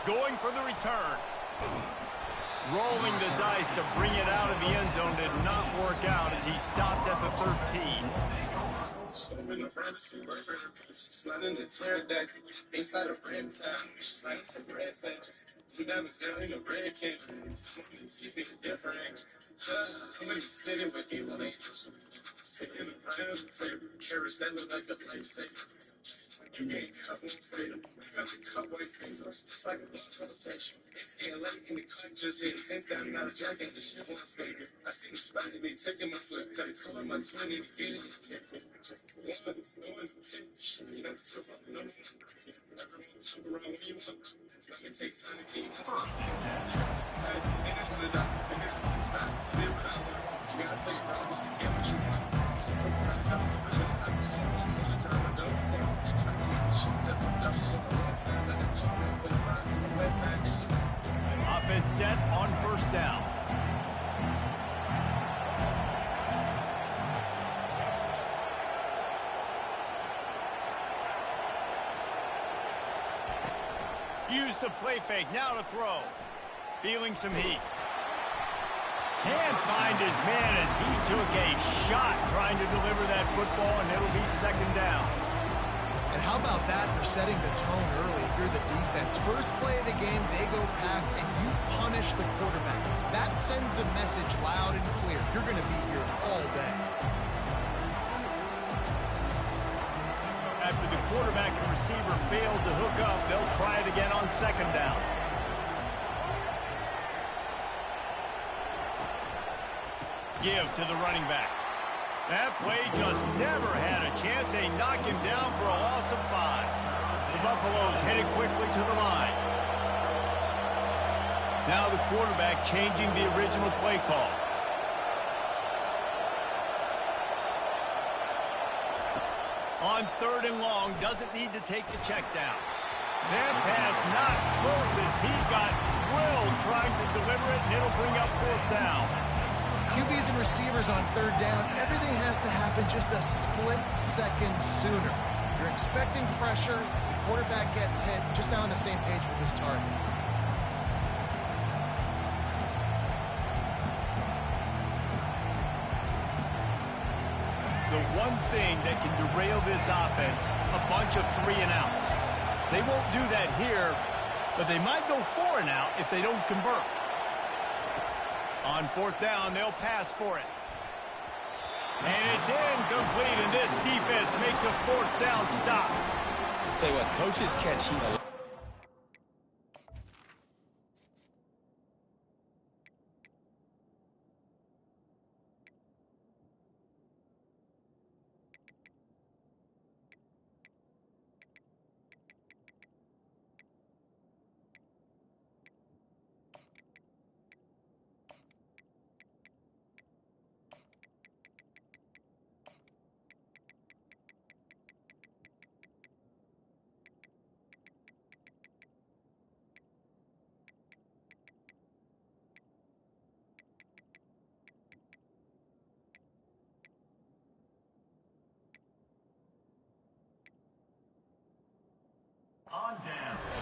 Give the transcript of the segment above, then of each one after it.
going for the return. Rolling the dice to bring it out of the end zone did not work out as he stopped at the 13. You can't cut me freedom. Got to cut away things. It's like a rotation. It's getting late in the cut. Just hit 10,000 out of jack and the shit on my finger. I see the spot and they taking my flip. Cut it, color my 20 to get it. It's picked. One for the snow and the pit. You know, so I'm no. Everyone jump around when you want. Let me take time to keep it. Side, and it's one of the biggest things. Live without one. You gotta play around just to get what you want. Offense set on first down. Use the play fake, now to throw. Feeling some heat. Can't find his man as he took a shot trying to deliver that football, and it'll be second down. And how about that for setting the tone early if you're the defense? First play of the game, they go pass, and you punish the quarterback. That sends a message loud and clear. You're going to be here all day. After the quarterback and receiver failed to hook up, they'll try it again on second down. Give to the running back. That play just never had a chance. They knock him down for a loss of 5. The Buffaloes headed quickly to the line. Now the quarterback changing the original play call. On 3rd and long, doesn't need to take the check down. That pass not close as he got drilled trying to deliver it, and it'll bring up 4th down. QBs and receivers on 3rd down, everything has to happen just a split second sooner. You're expecting pressure, the quarterback gets hit, just now on the same page with his target. The one thing that can derail this offense, a bunch of 3-and-outs. They won't do that here, but they might go 4-and-out if they don't convert. On 4th down, they'll pass for it. And it's incomplete, and this defense makes a 4th down stop. Tell you what, coaches catch heat a lot.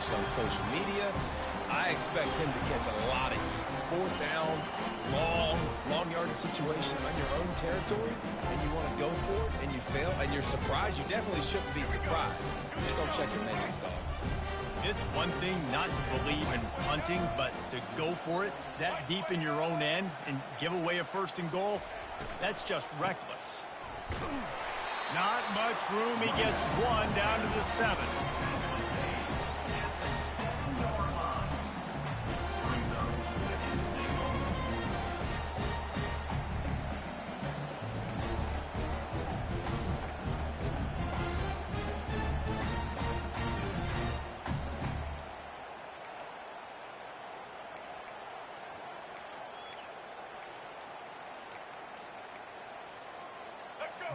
On social media, I expect him to catch a lot of heat. 4th down, long yardage situation on your own territory, and you want to go for it, and you fail, and you're surprised. You definitely shouldn't be surprised. Just don't check your mentions, dog. It's one thing not to believe in punting, but to go for it that deep in your own end and give away a 1st and goal, that's just reckless. Not much room. He gets 1 down to the 7.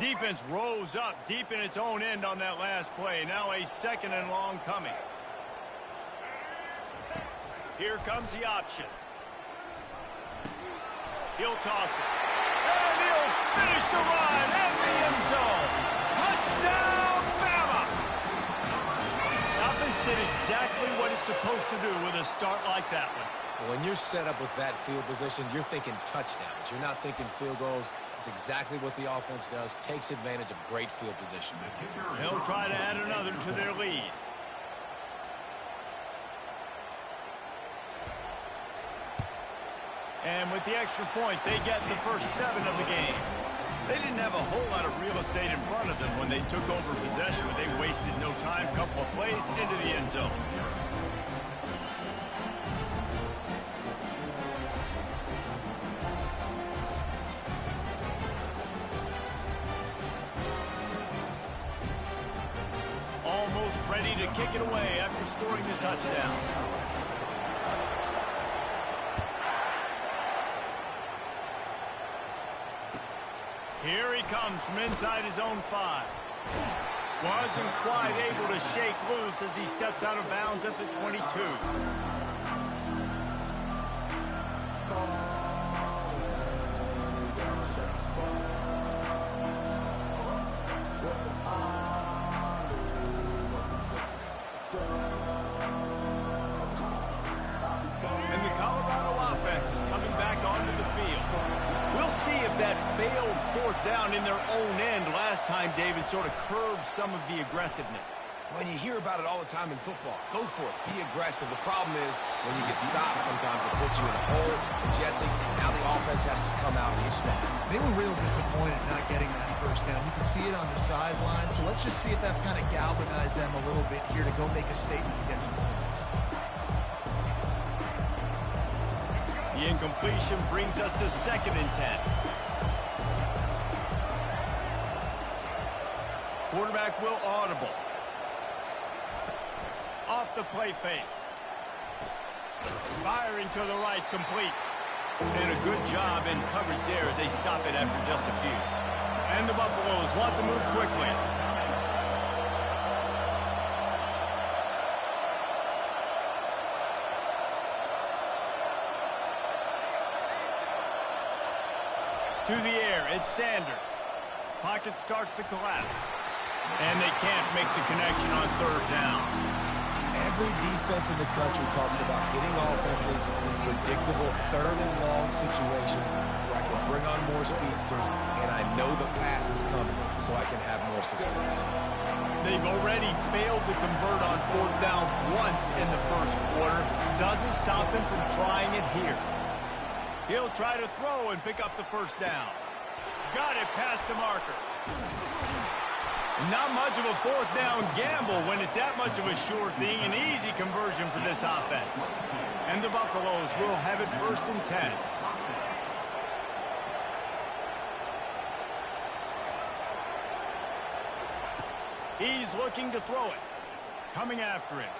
Defense rose up deep in its own end on that last play. Now a 2nd and long coming. Here comes the option. He'll toss it. And he'll finish the run in the end zone. Touchdown, Bama! The offense did exactly what it's supposed to do with a start like that one? When you're set up with that field position, you're thinking touchdowns. You're not thinking field goals. It's exactly what the offense does, takes advantage of great field position. They'll try to add another to their lead. And with the extra point, they get the first 7 of the game. They didn't have a whole lot of real estate in front of them when they took over possession, but they wasted no time. Couple of plays into the end zone. Almost ready to kick it away after scoring the touchdown. Here he comes from inside his own 5. Wasn't quite able to shake loose as he steps out of bounds at the 22. And the Colorado offense is coming back onto the field. We'll see if that failed 4th down in their own end last time, David, sort of curbed some of the aggressiveness. When you hear about it all the time in football, go for it. Be aggressive. The problem is when you get stopped, sometimes it puts you in a hole. And Jesse, now the offense has to come out and respond. They were real disappointed not getting that first down. You can see it on the sideline. So let's just see if that's kind of galvanized them a little bit here to go make a statement and get some points. The incompletion brings us to 2nd and 10. Quarterback will audible. Off the play fake. Firing to the right, complete. And a good job in coverage there as they stop it after just a few. And the Buffaloes want to move quickly. To the air, it's Sanders. Pocket starts to collapse. And they can't make the connection on 3rd down. Every defense in the country talks about getting offenses in predictable 3rd and long situations where I can bring on more speedsters and I know the pass is coming so I can have more success. They've already failed to convert on 4th down once in the 1st quarter. Doesn't stop them from trying it here. He'll try to throw and pick up the 1st down. Got it past the marker. Not much of a 4th down gamble when it's that much of a sure thing. An easy conversion for this offense. And the Buffaloes will have it 1st and 10. He's looking to throw it. Coming after him.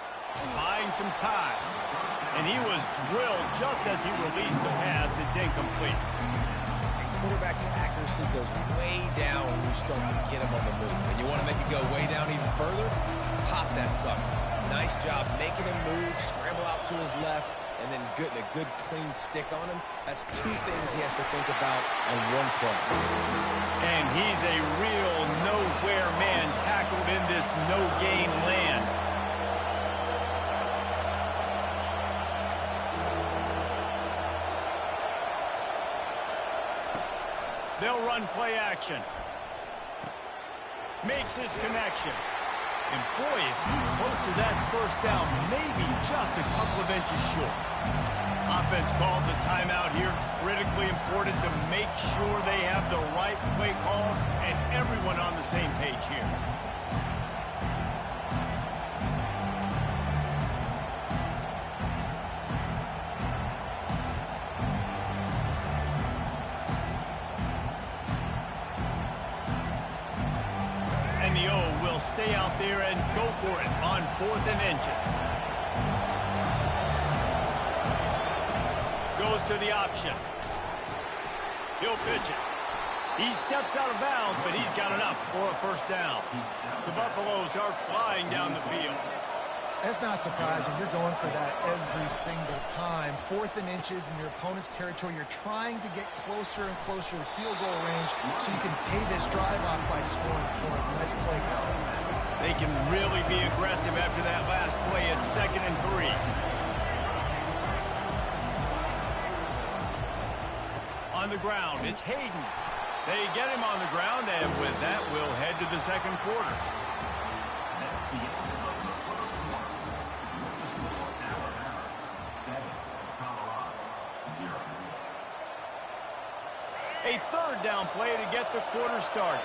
Buying some time. And he was drilled just as he released the pass. It's incomplete. Quarterback's accuracy goes way down when you start to get him on the move. And you want to make it go way down even further? Pop that sucker. Nice job making him move, scramble out to his left, and then getting a good clean stick on him. That's 2 things he has to think about on one play. And he's a real nowhere man tackled in this no-gain land. They'll run play action. Makes his connection. And boy, is he close to that 1st down, maybe just a couple of inches short. Offense calls a timeout here. Critically important to make sure they have the right play call and everyone on the same page here. And the O will stay out there and go for it on 4th and inches. Goes to the option. He'll pitch it. He steps out of bounds, but he's got enough for a 1st down. The Buffaloes are flying down the field. That's not surprising. You're going for that every single time. 4th and inches in your opponent's territory. You're trying to get closer and closer to field goal range so you can pay this drive off by scoring points. Nice play call. They can really be aggressive after that last play at 2nd and 3. On the ground, it's Hayden. They get him on the ground, and with that, we'll head to the second quarter. A third down play to get the quarter started.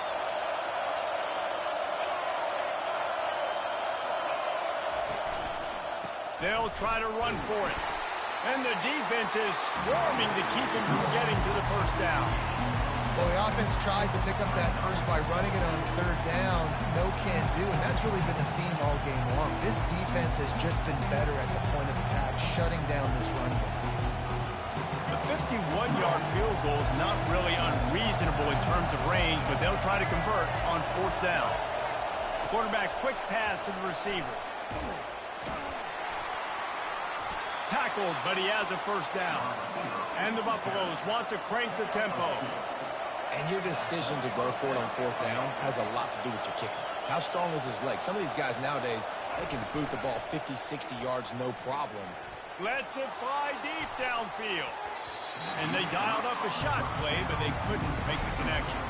They'll try to run for it. And the defense is swarming to keep him from getting to the first down. Well, the offense tries to pick up that first by running it on third down. No can do, and that's really been the theme all game long. This defense has just been better at the point of attack, shutting down this run game. The 51-yard field goal is not really unreasonable in terms of range, but they'll try to convert on 4th down. Quarterback quick pass to the receiver. Tackled, but he has a first down. And the Buffaloes want to crank the tempo. And your decision to go for it on 4th down has a lot to do with your kicker. How strong is his leg? Some of these guys nowadays, they can boot the ball 50, 60 yards, no problem. Lets it fly deep downfield. And they dialed up a shot play, but they couldn't make the connection.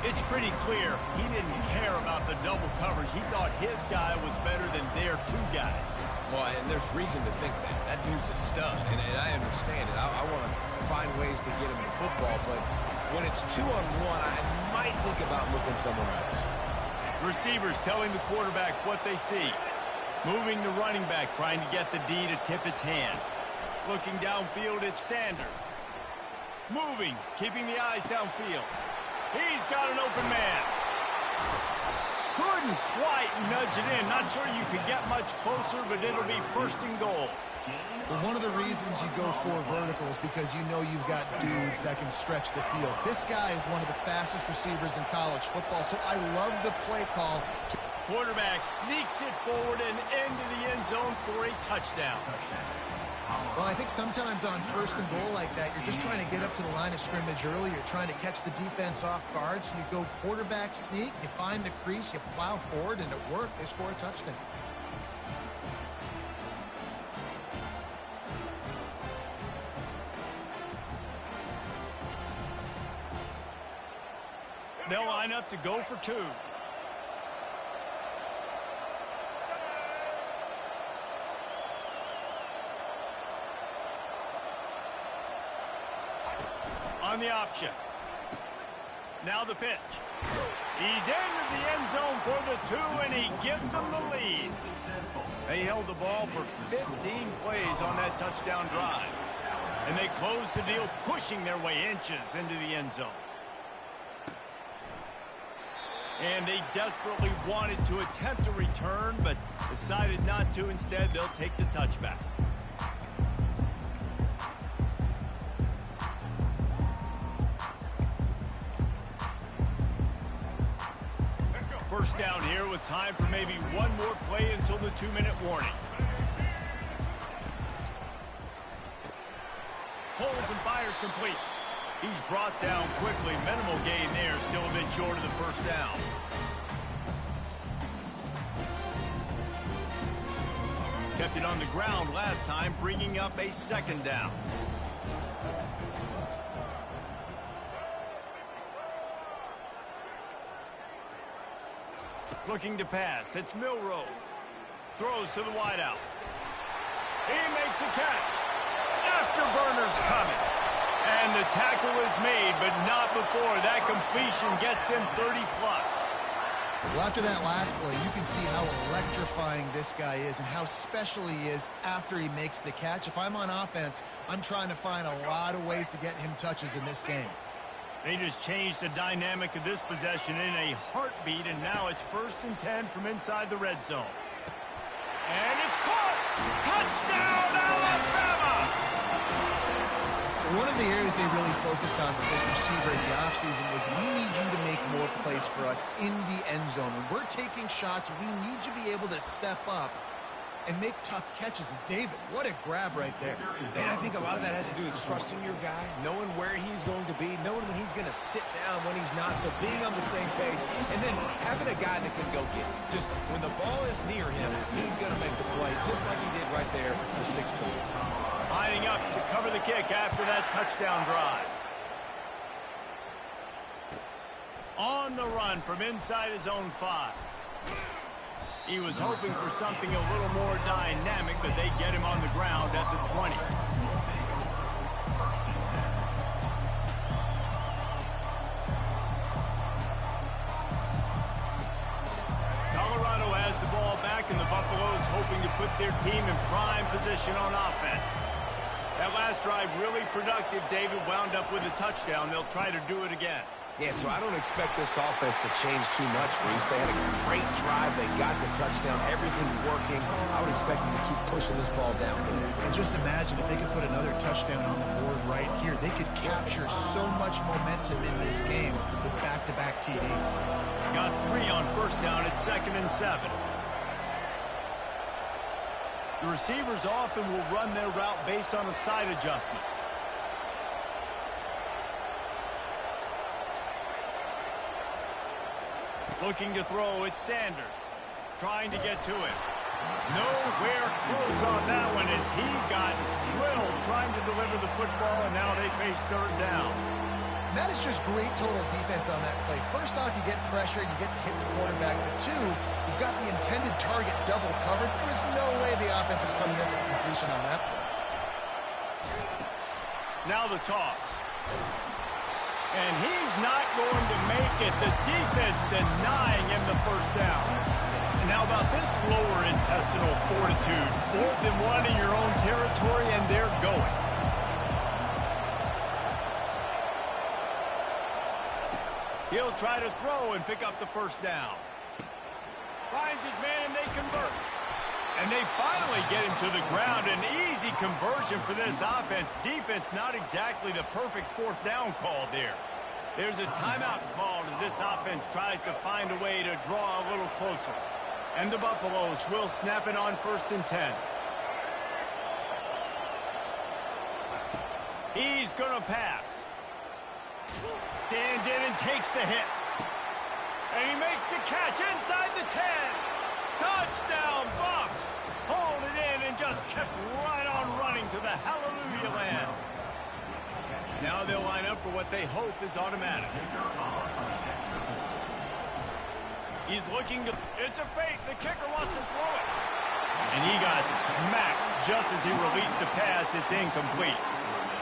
It's pretty clear he didn't care about the double coverage. He thought his guy was better than their 2 guys. Well, and there's reason to think that. That dude's a stud, and I understand it. I want to find ways to get him the football, but when it's 2-on-1, I might think about looking somewhere else. Receivers telling the quarterback what they see. Moving the running back, trying to get the D to tip its hand. Looking downfield, it's Sanders. Moving, keeping the eyes downfield. He's got an open man. Couldn't quite nudge it in. Not sure you could get much closer, but it'll be 1st and goal. Well, one of the reasons you go for vertical is because you know you've got dudes that can stretch the field. This guy is one of the fastest receivers in college football, so I love the play call. Quarterback sneaks it forward and into the end zone for a touchdown. Well, I think sometimes on 1st and goal like that, you're just trying to get up to the line of scrimmage early. You're trying to catch the defense off guard. So you go quarterback sneak, you find the crease, you plow forward, and it worked. They score a touchdown. They'll line up to go for 2. On the option. Now the pitch. He's into the end zone for the 2, and he gives them the lead. They held the ball for 15 plays on that touchdown drive. And they closed the deal, pushing their way inches into the end zone. And they desperately wanted to attempt a return, but decided not to. Instead, they'll take the touchback. First down here with time for maybe one more play until the 2-minute warning. Pulls and fires complete. He's brought down quickly. Minimal gain there, still a bit short of the first down. Kept it on the ground last time, bringing up a 2nd down. Looking to pass. It's Milroe. Throws to the wideout. He makes a catch. Afterburner's coming. And the tackle is made, but not before. That completion gets them 30-plus. Well, after that last play, you can see how electrifying this guy is and how special he is after he makes the catch. If I'm on offense, I'm trying to find a lot of ways to get him touches in this game. They just changed the dynamic of this possession in a heartbeat, and now it's 1st and 10 from inside the red zone. And it's caught! Touchdown, Alabama! One of the areas they really focused on with this receiver in the offseason was we need you to make more plays for us in the end zone. When we're taking shots, we need you to be able to step up and make tough catches. And David, what a grab right there. And I think a lot of that has to do with trusting your guy, knowing where he's going to be, knowing when he's going to sit down, when he's not, so being on the same page, and then having a guy that can go get it. Just when the ball is near him, he's going to make the play, just like he did right there for 6 points. Lining up to cover the kick after that touchdown drive. On the run from inside his own 5. He was hoping for something a little more dynamic, but they get him on the ground at the 20. Colorado has the ball back, and the Buffaloes hoping to put their team in prime position on offense. That last drive really productive. David wound up with a touchdown. They'll try to do it again. Yeah, so I don't expect this offense to change too much, Reese. They had a great drive. They got the touchdown. Everything working. I would expect them to keep pushing this ball downhill. And just imagine if they could put another touchdown on the board right here. They could capture so much momentum in this game with back-to-back TDs. Got 3 on first down at 2nd and 7. The receivers often will run their route based on a side adjustment. Looking to throw, it's Sanders. Trying to get to it. Nowhere close on that one as he got drilled trying to deliver the football, and now they face 3rd down. And that is just great total defense on that play. First off, you get pressure, you get to hit the quarterback. But 2, you've got the intended target double covered. There was no way the offense was coming in for completion on that play. Now the toss. And he's not going to make it. The defense denying him the first down. And how about this lower intestinal fortitude? 4th and 1 in your own territory, and they're going. He'll try to throw and pick up the first down. Finds his man, and they convert. And they finally get him to the ground. An easy conversion for this offense. Defense not exactly the perfect 4th down call there. There's a timeout called as this offense tries to find a way to draw a little closer. And the Buffaloes will snap it on 1st and 10. He's going to pass. Stands in and takes the hit. And he makes the catch inside the 10. Touchdown, Buffs! Hauled it in and just kept right on running to the hallelujah land. Now they'll line up for what they hope is automatic. He's looking to... It's a fake. The kicker wants to throw it. And he got smacked just as he released the pass. It's incomplete.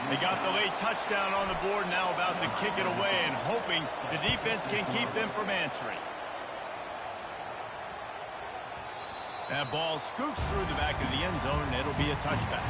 They got the late touchdown on the board, now about to kick it away and hoping the defense can keep them from answering. That ball scoots through the back of the end zone, and it'll be a touchback.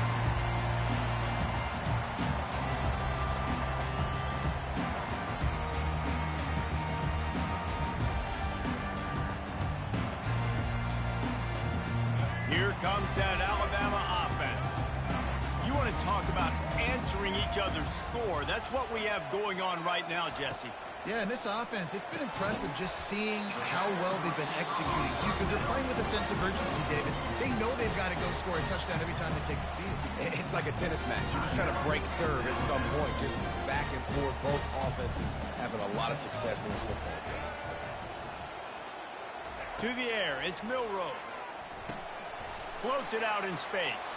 Here comes that Alabama offense. You want to talk about answering each other's score. That's what we have going on right now, Jesse. Yeah, and this offense, it's been impressive just seeing how well they've been executing, too, because they're playing with a sense of urgency, David. They know they've got to go score a touchdown every time they take the field. It's like a tennis match. You're just trying to break serve at some point, just back and forth. Both offenses having a lot of success in this football game. To the air, it's Milroe. Floats it out in space.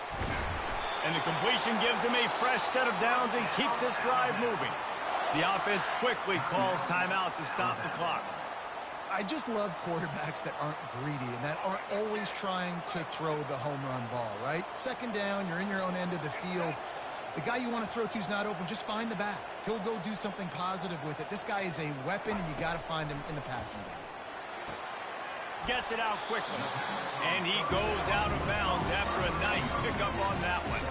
And the completion gives him a fresh set of downs and keeps this drive moving. The offense quickly calls timeout to stop the clock. I just love quarterbacks that aren't greedy and that aren't always trying to throw the home run ball, right? 2nd down, you're in your own end of the field. The guy you want to throw to is not open. Just find the back. He'll go do something positive with it. This guy is a weapon, and you got to find him in the passing game. Gets it out quickly. And he goes out of bounds after a nice pickup on that one.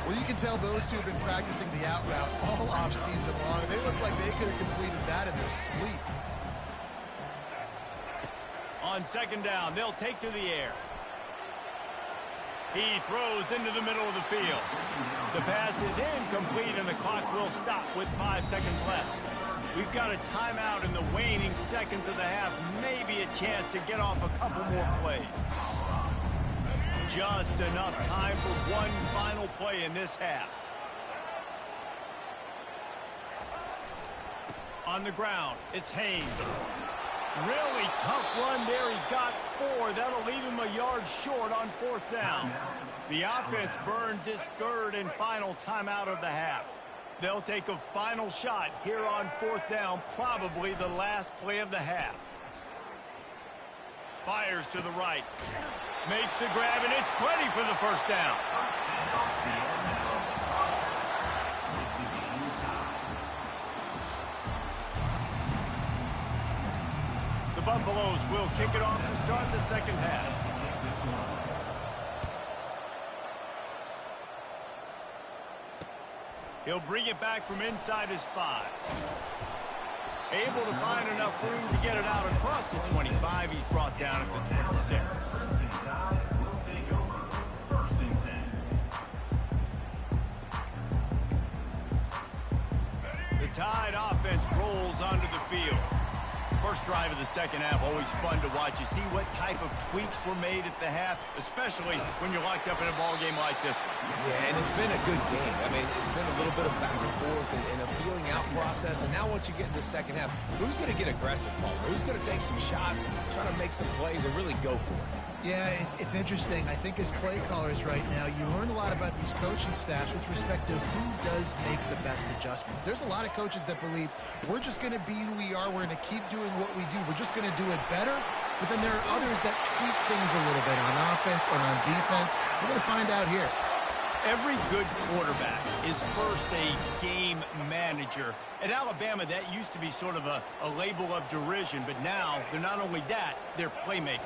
Well, you can tell those two have been practicing the out route all offseason long. They look like they could have completed that in their sleep. On 2nd down, they'll take to the air. He throws into the middle of the field. The pass is incomplete, and the clock will stop with 5 seconds left. We've got a timeout in the waning seconds of the half. Maybe a chance to get off a couple more plays. Just enough time for one final play in this half. On the ground, it's Haynes. Really tough run there. He got 4. That'll leave him a yard short on 4th down. The offense burns its 3rd and final timeout of the half. They'll take a final shot here on 4th down, probably the last play of the half. Fires to the right. Makes the grab, and it's plenty for the 1st down. The Buffaloes will kick it off to start the 2nd half. He'll bring it back from inside his 5. Able to find enough room to get it out across the 25. He's brought down at the 26. The Tide offense rolls onto the field. First drive of the 2nd half, always fun to watch. You see what type of tweaks were made at the half, especially when you're locked up in a ball game like this one. Yeah, and it's been a good game. I mean, it's been a little bit of back and forth and a feeling out process. And now once you get in the 2nd half, who's going to get aggressive, Paul? Who's going to take some shots, try to make some plays, and really go for it? Yeah, it's interesting. I think as play callers right now, you learn a lot about these coaching staffs with respect to who does make the best adjustments. There's a lot of coaches that believe we're just going to be who we are. We're going to keep doing what we do. We're just going to do it better. But then there are others that tweak things a little bit on offense and on defense. We're going to find out here. Every good quarterback is first a game manager. At Alabama, that used to be sort of a label of derision, but now they're not only that, they're playmakers.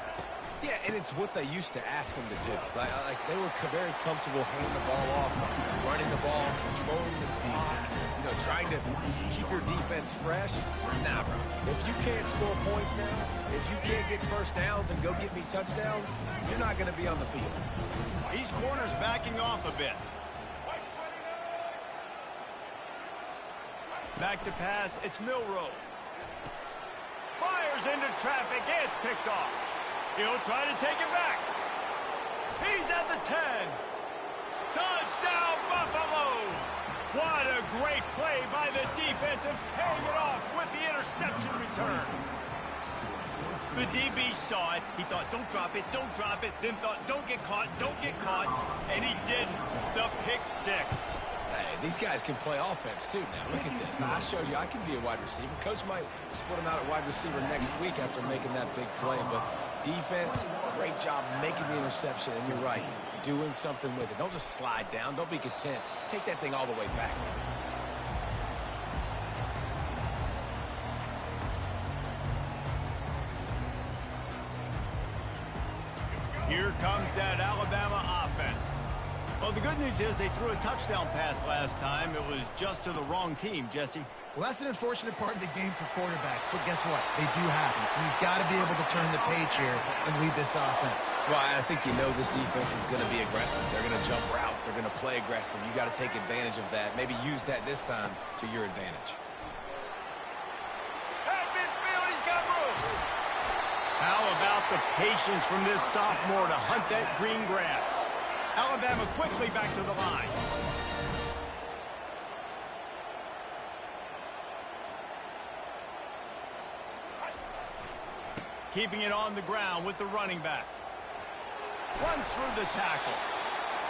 Yeah, and it's what they used to ask them to do. Like they were very comfortable handing the ball off, running the ball, controlling the clock, trying to keep your defense fresh. Nah, bro. If you can't score points now, if you can't get 1st downs and go get me touchdowns, you're not going to be on the field. These corners backing off a bit. Back to pass, it's Milroe. Fires into traffic, it's picked off. He'll try to take it back. He's at the 10. Touchdown, Buffaloes! What a great play by the defense and paying it off with the interception return. The DB saw it. He thought, don't drop it, then thought, don't get caught, and he didn't. The pick 6. Hey, these guys can play offense, too, now. Look at this. I showed you I can be a wide receiver. Coach might split him out at wide receiver next week after making that big play, but defense, great job making the interception, and you're right, doing something with it. Don't just slide down. Don't be content. Take that thing all the way back. Here comes that Alabama offense. Well, the good news is they threw a touchdown pass last time. It was just to the wrong team, Jesse. Well, that's an unfortunate part of the game for quarterbacks, but guess what? They do happen, so you've got to be able to turn the page here and lead this offense. Well, I think this defense is going to be aggressive. They're going to jump routes. They're going to play aggressive. You got to take advantage of that. Maybe use that this time to your advantage. At midfield, he's got room. How about the patience from this sophomore to hunt that green grass? Alabama quickly back to the line. Keeping it on the ground with the running back. Runs through the tackle.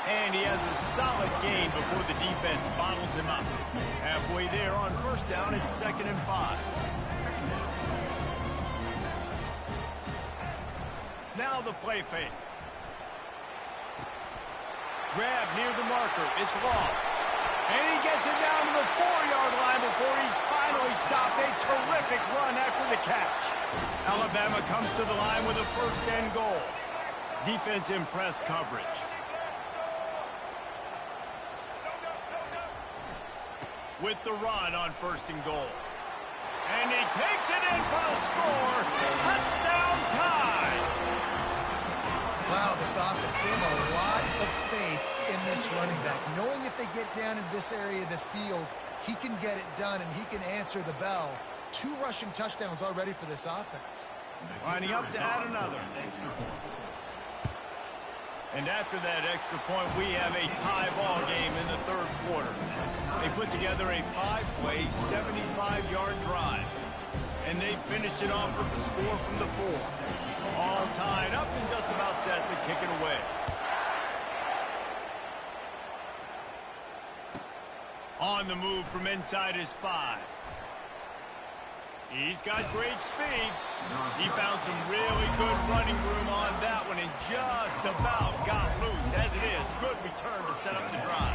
And he has a solid gain before the defense bottles him up. Halfway there on 1st down, it's 2nd and 5. Now the play fake. Grab near the marker. It's long. And he gets it down to the 4-yard line before he's finally stopped. A terrific run after the catch. Alabama comes to the line with a 1st and goal. Defense in press coverage. With the run on 1st and goal. And he takes it in for the score. Touchdown Tide. Wow, this offense, they have a lot of faith in this running back. Knowing if they get down in this area of the field, he can get it done and he can answer the bell. 2 rushing touchdowns already for this offense. Lining up to add another. And after that extra point, we have a tie ball game in the third quarter. They put together a 5-play, 75-yard drive. And they finished it off with the score from the 4. All tied up and just about set to kick it away. On the move from inside his 5. He's got great speed. He found some really good running room on that one and just about got loose. As it is, good return to set up the drive.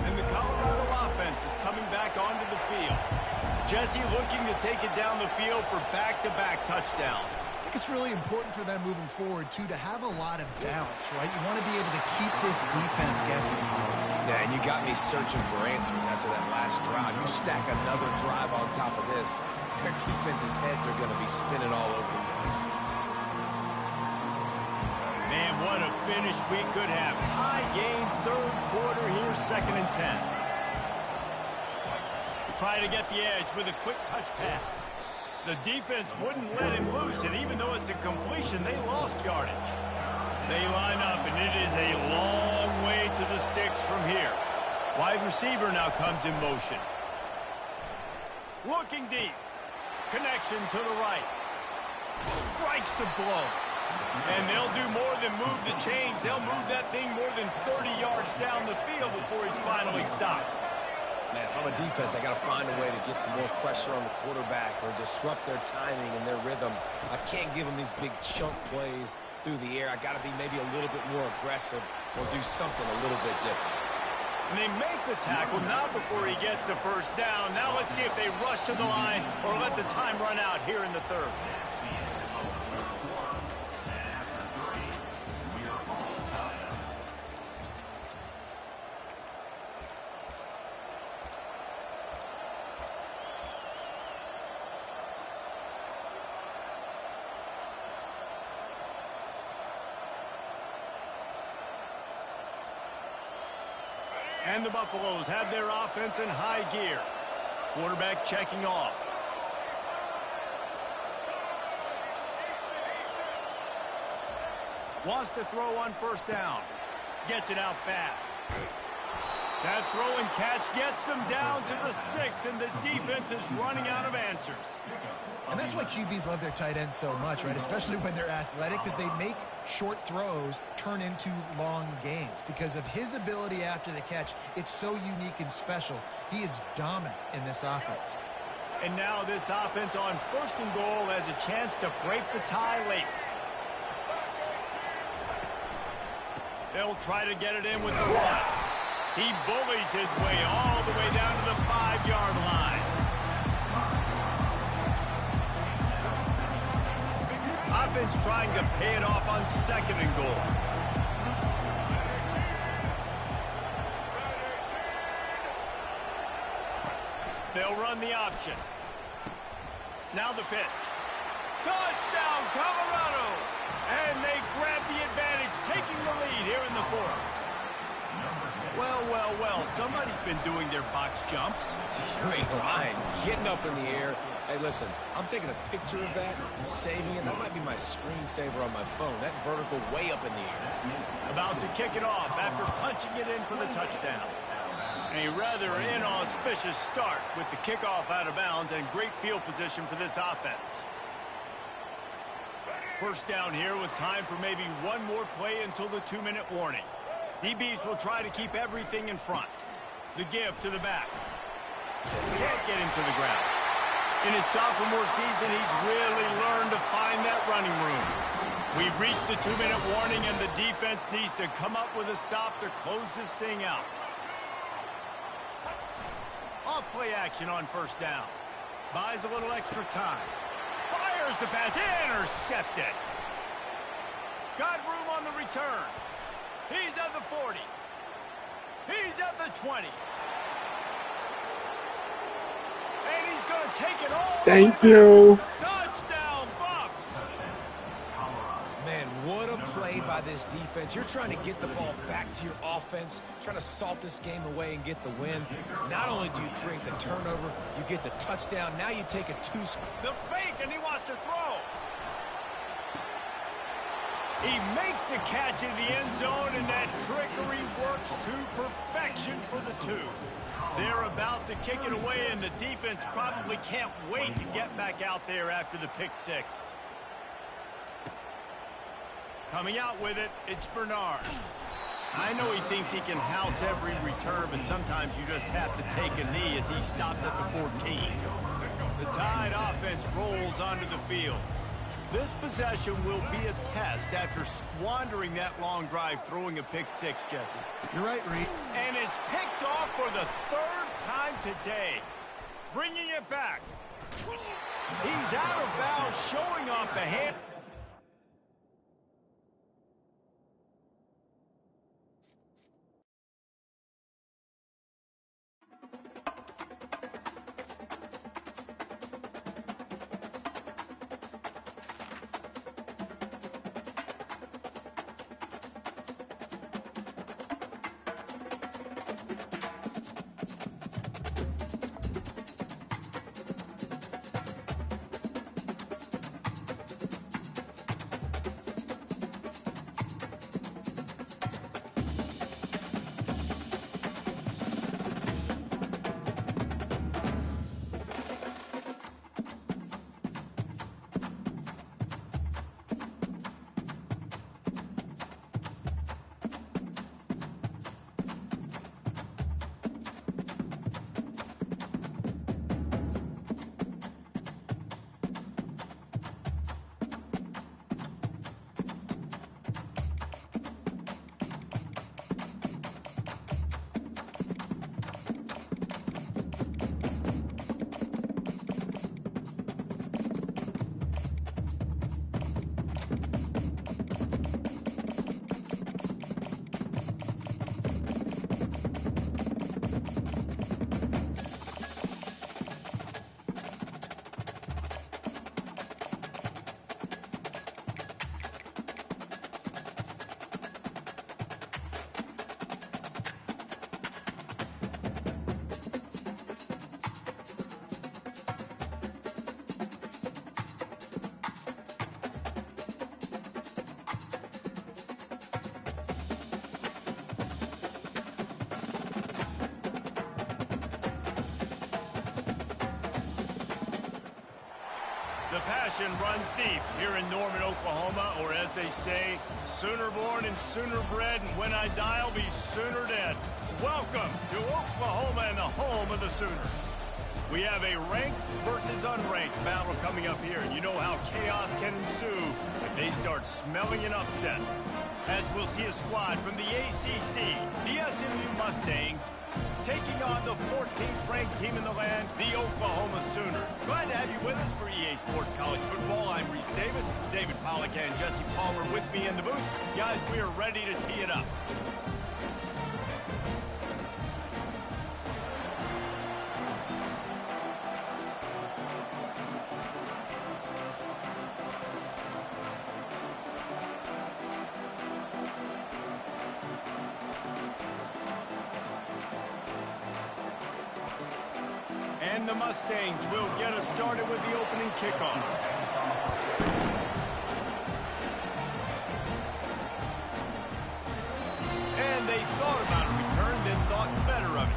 And the Colorado offense is coming back onto the field. Jesse looking to take it down the field for back-to-back touchdowns. I think it's really important for them moving forward, too, to have a lot of balance, right? You want to be able to keep this defense guessing. Yeah, and you got me searching for answers after that last drive. You stack another drive on top of this, their defense's heads are going to be spinning all over the place. Man, what a finish we could have. Tie game, third quarter here, 2nd and 10. Try to get the edge with a quick touch pass. The defense wouldn't let him loose, and even though it's a completion, they lost yardage. They line up, and it is a long way to the sticks from here. Wide receiver now comes in motion. Looking deep. Connection to the right. Strikes the blow. And they'll do more than move the chains. They'll move that thing more than 30 yards down the field before he's finally stopped. Man, if I'm a defense, I got to find a way to get some more pressure on the quarterback or disrupt their timing and their rhythm. I can't give them these big chunk plays through the air. I got to be maybe a little bit more aggressive or do something a little bit different. And they make the tackle, not before he gets the first down. Now let's see if they rush to the line or let the time run out here in the third. And the Buffaloes have their offense in high gear. Quarterback checking off. Wants to throw on first down. Gets it out fast. That throw and catch gets them down to the 6, and the defense is running out of answers. And that's why QBs love their tight ends so much, right? Especially when they're athletic, because they make short throws turn into long gains. Because of his ability after the catch, it's so unique and special. He is dominant in this offense. And now this offense on 1st and goal has a chance to break the tie late. They'll try to get it in with the run. He bullies his way all the way down to the 5-yard line. Offense trying to pay it off on 2nd and goal. They'll run the option. Now the pitch. Touchdown, Colorado! And they grab the advantage, taking the lead here in the 4th. Well, well, well, somebody's been doing their box jumps. You ain't lying. Getting up in the air. Hey, listen, I'm taking a picture of that, saving it. That might be my screensaver on my phone. That vertical way up in the air. About to kick it off after punching it in for the touchdown. A rather inauspicious start with the kickoff out of bounds and great field position for this offense. First down here with time for maybe one more play until the 2-minute warning. DBs will try to keep everything in front. The give to the back. Can't get him to the ground. In his sophomore season, he's really learned to find that running room. We've reached the 2-minute warning, and the defense needs to come up with a stop to close this thing out. Off-play action on first down. Buys a little extra time. Fires the pass. Intercepted. Got room on the return. He's at the 40. He's at the 20. And he's going to take it all. Thank you. Touchdown, Bucks. Man, what a play by this defense. You're trying to get the ball back to your offense, trying to salt this game away and get the win. Not only do you create the turnover, you get the touchdown. Now you take a 2. The fake, and he wants to throw. He makes the catch in the end zone, and that trickery works to perfection for the two. They're about to kick it away, and the defense probably can't wait to get back out there after the pick six. Coming out with it, it's Bernard. I know he thinks he can house every return, but sometimes you just have to take a knee as he stopped at the 14. The Tide offense rolls onto the field. This possession will be a test after squandering that long drive throwing a pick six, Jesse. You're right, Reed. And it's picked off for the third time today. Bringing it back. He's out of bounds, showing off the hand. The passion runs deep here in Norman, Oklahoma, or as they say, sooner born and sooner bred, and when I die, I'll be sooner dead. Welcome to Oklahoma and the home of the Sooners. We have a ranked versus unranked battle coming up here, and you know how chaos can ensue if they start smelling an upset. As we'll see a squad from the ACC, the SMU Mustangs, taking on the 14th ranked team in the land, the Oklahoma Sooners. Glad to have you with us for EA Sports College Football. I'm Reese Davis, David Pollack and Jesse Palmer with me in the booth. Guys, we are ready to tee it up. And the Mustangs will get us started with the opening kickoff. And they thought about a return, then thought better of it.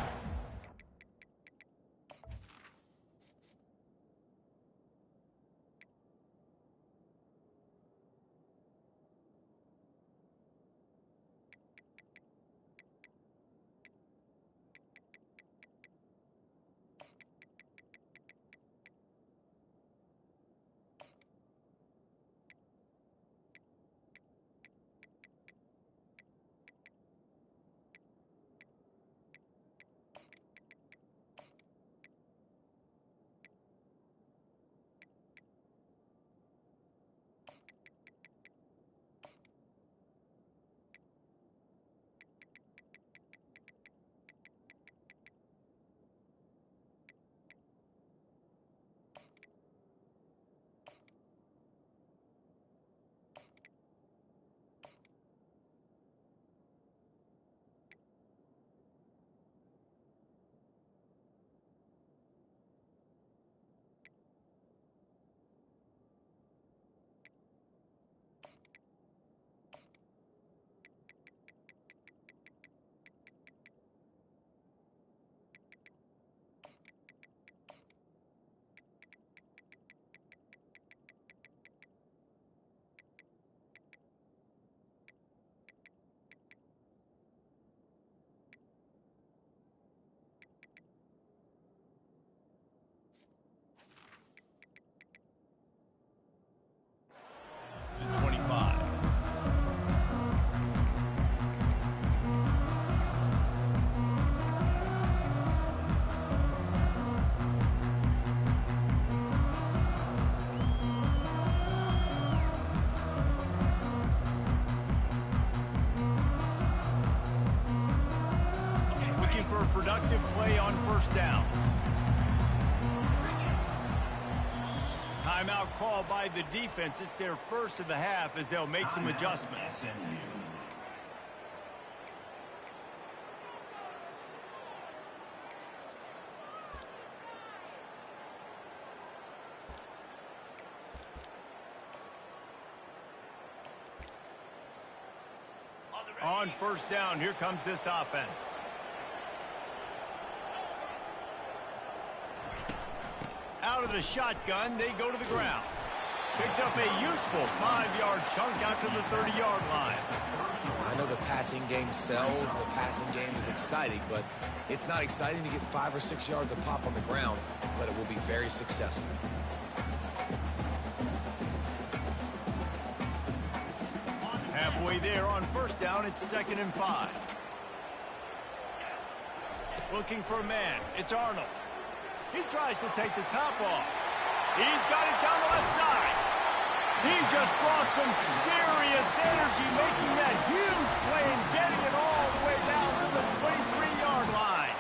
productive play on first down. Timeout called by the defense. It's their first of the half as they'll make some adjustments. On first down, here comes this offense. Out of the shotgun, they go to the ground. Picks up a useful 5-yard chunk out to the 30-yard line. I know the passing game sells, the passing game is exciting, but it's not exciting to get 5 or 6 yards of pop on the ground, but it will be very successful. Halfway there on first down, it's 2nd and 5. Looking for a man, it's Arnold. He tries to take the top off. He's got it down the left side. He just brought some serious energy, making that huge play and getting it all the way down to the 23-yard line.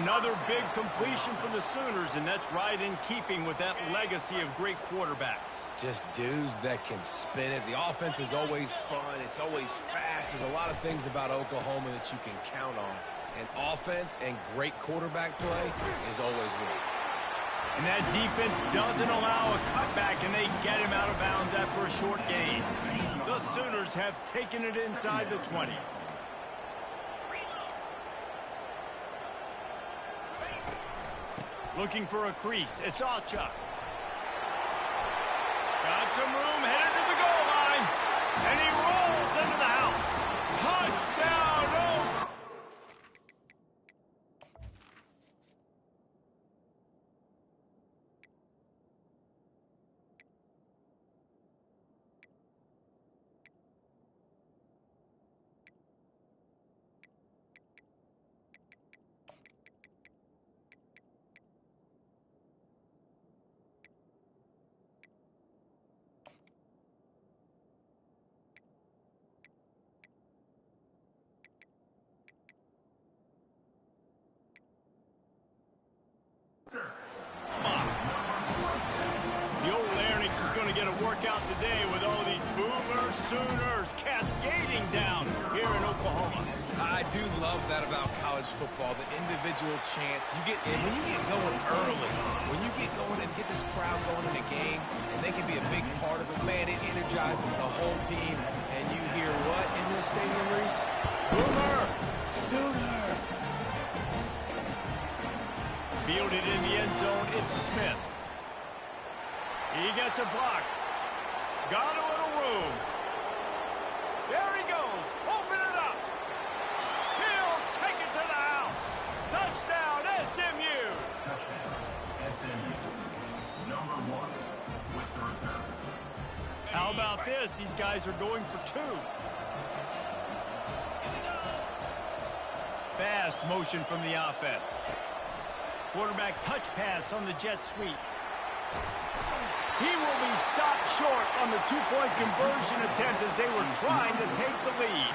Another big completion for the Sooners, and that's right in keeping with that legacy of great quarterbacks. Just dudes that can spin it. The offense is always fun. It's always fast. There's a lot of things about Oklahoma that you can count on. And offense and great quarterback play is always one. And that defense doesn't allow a cutback, and they get him out of bounds after a short gain. The Sooners have taken it inside the 20. Looking for a crease. It's Alchuk. Got some room, headed to the goal line. And he rolls into the house. Touchdown, Oak! The old Larynx is going to get a workout today with all these Boomer Sooners cascading down here in Oklahoma. I do love that about college football, the individual chance. You get in when you get going early, when you get going and get this crowd going in a game, and they can be a big part of it, man, it energizes the whole team. And you hear what in this stadium, Reese? Boomer Sooner. Fielded in the end zone, it's Smith. He gets a block. Got a little room. There he goes. Open it up. He'll take it to the house. Touchdown, SMU. Touchdown, SMU. Number 1 with the return. How about this? These guys are going for 2. Fast motion from the offense. Quarterback touch pass on the jet sweep. He will be stopped short on the 2-point conversion attempt as they were trying to take the lead.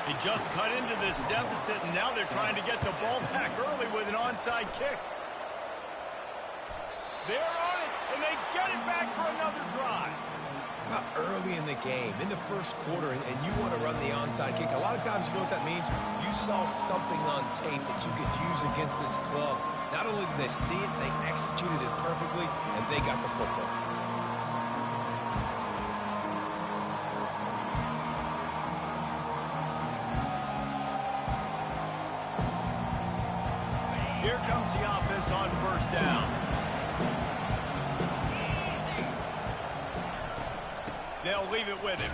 They just cut into this deficit, and now they're trying to get the ball back early with an onside kick. They're on it, and they get it back for another drive. How about early in the game, in the first quarter, and you want to run the onside kick? A lot of times, you know what that means? You saw something on tape that you could use against this club. Not only did they see it, they executed it perfectly, and they got the football. Here comes the offense on first down. They'll leave it with him.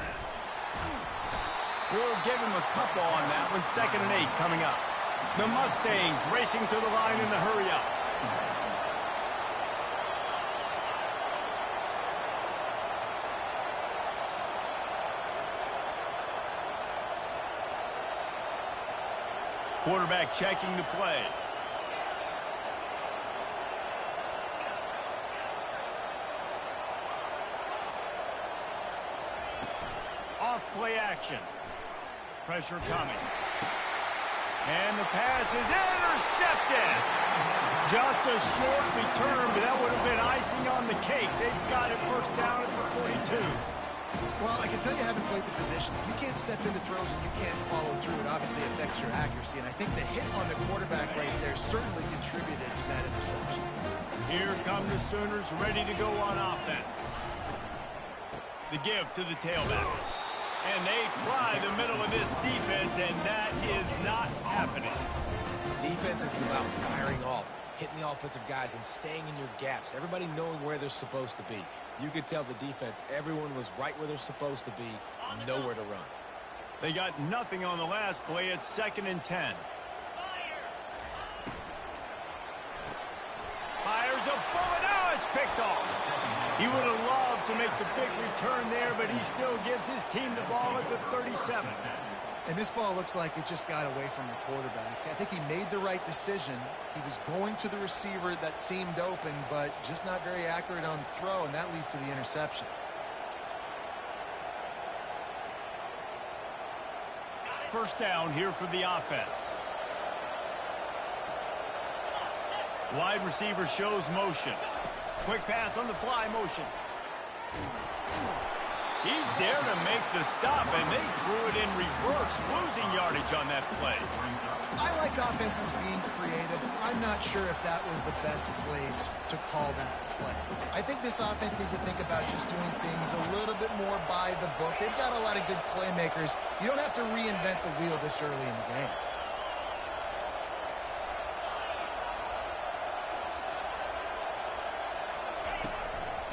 We'll give him a couple on that one. 2nd and 8 coming up. The Mustangs racing to the line in the hurry-up. Quarterback checking the play. Off play action. Pressure coming. And the pass is intercepted. Just a short return, but that would have been icing on the cake. They've got it first down at the 42. Well, I can tell you haven't played the position. If you can't step into throws and you can't follow through, it obviously affects your accuracy. And I think the hit on the quarterback right there certainly contributed to that interception. Here come the Sooners ready to go on offense. The give to the tailback. And they try the middle of this defense, and that is not happening. Defense is about firing off, hitting the offensive guys and staying in your gaps. Everybody knowing where they're supposed to be. You could tell the defense, everyone was right where they're supposed to be, nowhere to run. They got nothing on the last play. It's 2nd and 10. Fires a bullet. Now it's picked off. He would have loved to make the big return there, but he still gives his team the ball at the 37. And this ball looks like it just got away from the quarterback. I think he made the right decision. He was going to the receiver that seemed open, but just not very accurate on the throw, and that leads to the interception. First down here for the offense. Wide receiver shows motion. Quick pass on the fly motion. He's there to make the stop, and they threw it in reverse, losing yardage on that play. I like offenses being creative. I'm not sure if that was the best place to call that play. I think this offense needs to think about just doing things a little bit more by the book. They've got a lot of good playmakers. You don't have to reinvent the wheel this early in the game.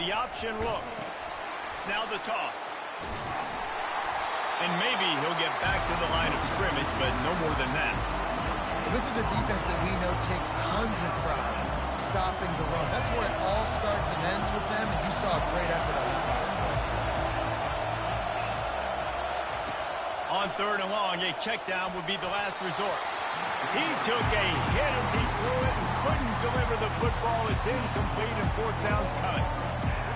The option look. Now the toss. And maybe he'll get back to the line of scrimmage, but no more than that. This is a defense that we know takes tons of pride stopping the run. That's where it all starts and ends with them, and you saw a great effort on that last play. On 3rd and long, a check down would be the last resort. He took a hit as he threw it and couldn't deliver the football. It's incomplete, and 4th down's coming.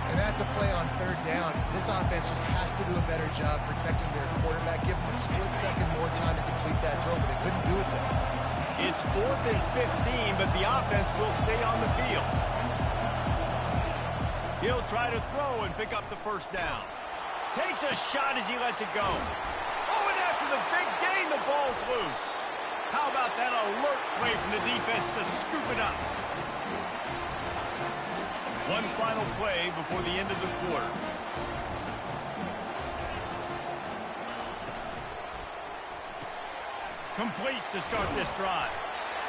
And that's a play on 3rd down. This offense just has to do a better job protecting their quarterback, give them a split second more time to complete that throw, but they couldn't do it there. It's 4th and 15, but the offense will stay on the field. He'll try to throw and pick up the first down. Takes a shot as he lets it go. Oh, and after the big gain, the ball's loose. How about that alert play from the defense to scoop it up? One final play before the end of the quarter. Complete to start this drive.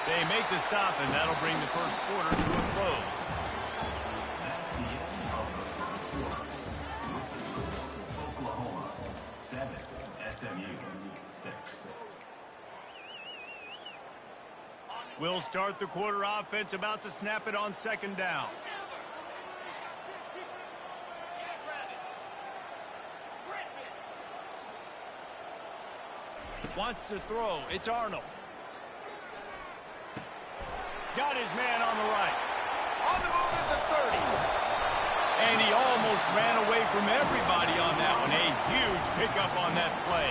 They make the stop, and that'll bring the first quarter to a close. Oklahoma 7, SMU 6. We'll start the quarter offense, about to snap it on 2nd down. Wants to throw. It's Arnold. Got his man on the right. On the move at the 30. And he almost ran away from everybody on that one. A huge pickup on that play.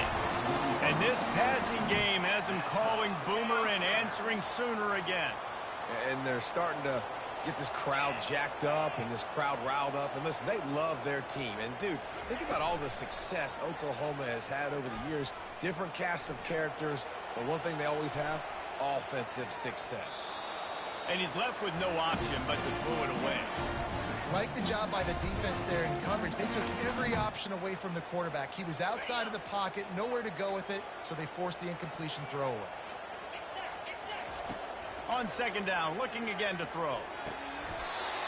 And this passing game has him calling Boomer and answering Sooner again. And they're starting to get this crowd jacked up and this crowd riled up. And listen, they love their team. And, dude, think about all the success Oklahoma has had over the years. Different cast of characters. But one thing they always have, offensive success. And he's left with no option but to throw it away. Like the job by the defense there in coverage. They took every option away from the quarterback. He was outside of the pocket, nowhere to go with it, so they forced the incompletion throw away. On 2nd down, looking again to throw.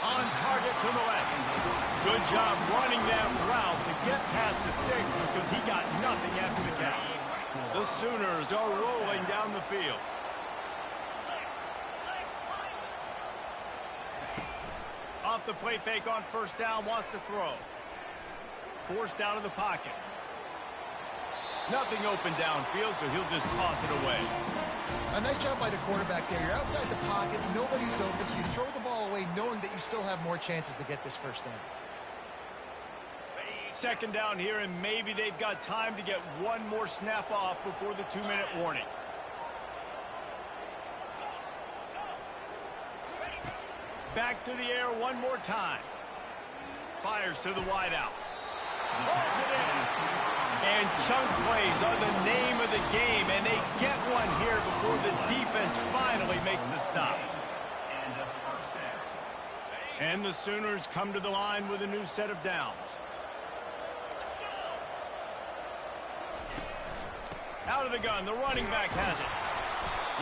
On target to the left. Good job running that route to get past the sticks because he got nothing after the catch. The Sooners are rolling down the field. Off the play fake on 1st down, wants to throw. Forced out of the pocket. Nothing open downfield, so he'll just toss it away. A nice job by the quarterback there. You're outside the pocket, nobody's open, so you throw the ball away knowing that you still have more chances to get this 1st down. 2nd down here, and maybe they've got time to get one more snap off before the 2-minute warning. Back to the air one more time. Fires to the wideout. Pulls it in. And chunk plays are the name of the game, and they get one here before the defense finally makes the stop. And the Sooners come to the line with a new set of downs. Out of the gun, the running back has it.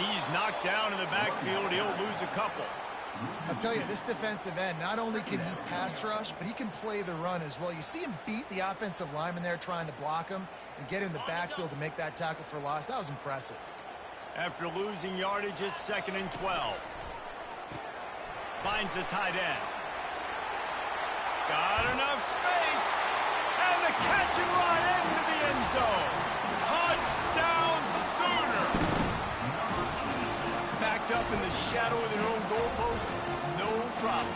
He's knocked down in the backfield. He'll lose a couple. I'll tell you, this defensive end, not only can he pass rush, but he can play the run as well. You see him beat the offensive lineman there trying to block him and get in the backfield to make that tackle for loss. That was impressive. After losing yardage, it's 2nd and 12. Finds the tight end. Got enough space. And the catch and run into the end zone. Touchdown Sooners. Backed up in the shadow of their own goalpost, no problem.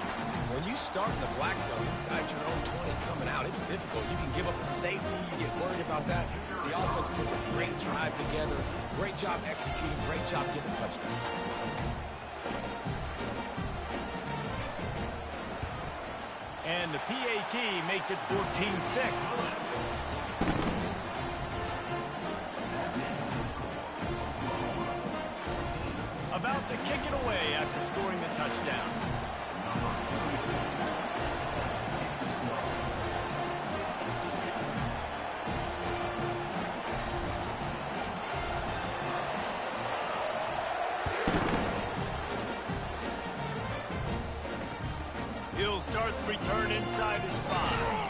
When you start in the black zone inside your own 20 coming out, it's difficult. You can give up a safety. You get worried about that. The offense puts a great drive together. Great job executing. Great job getting a touchdown. And the PAT makes it 14-6. About to kick it away after scoring the touchdown. He'll start the return inside his 5.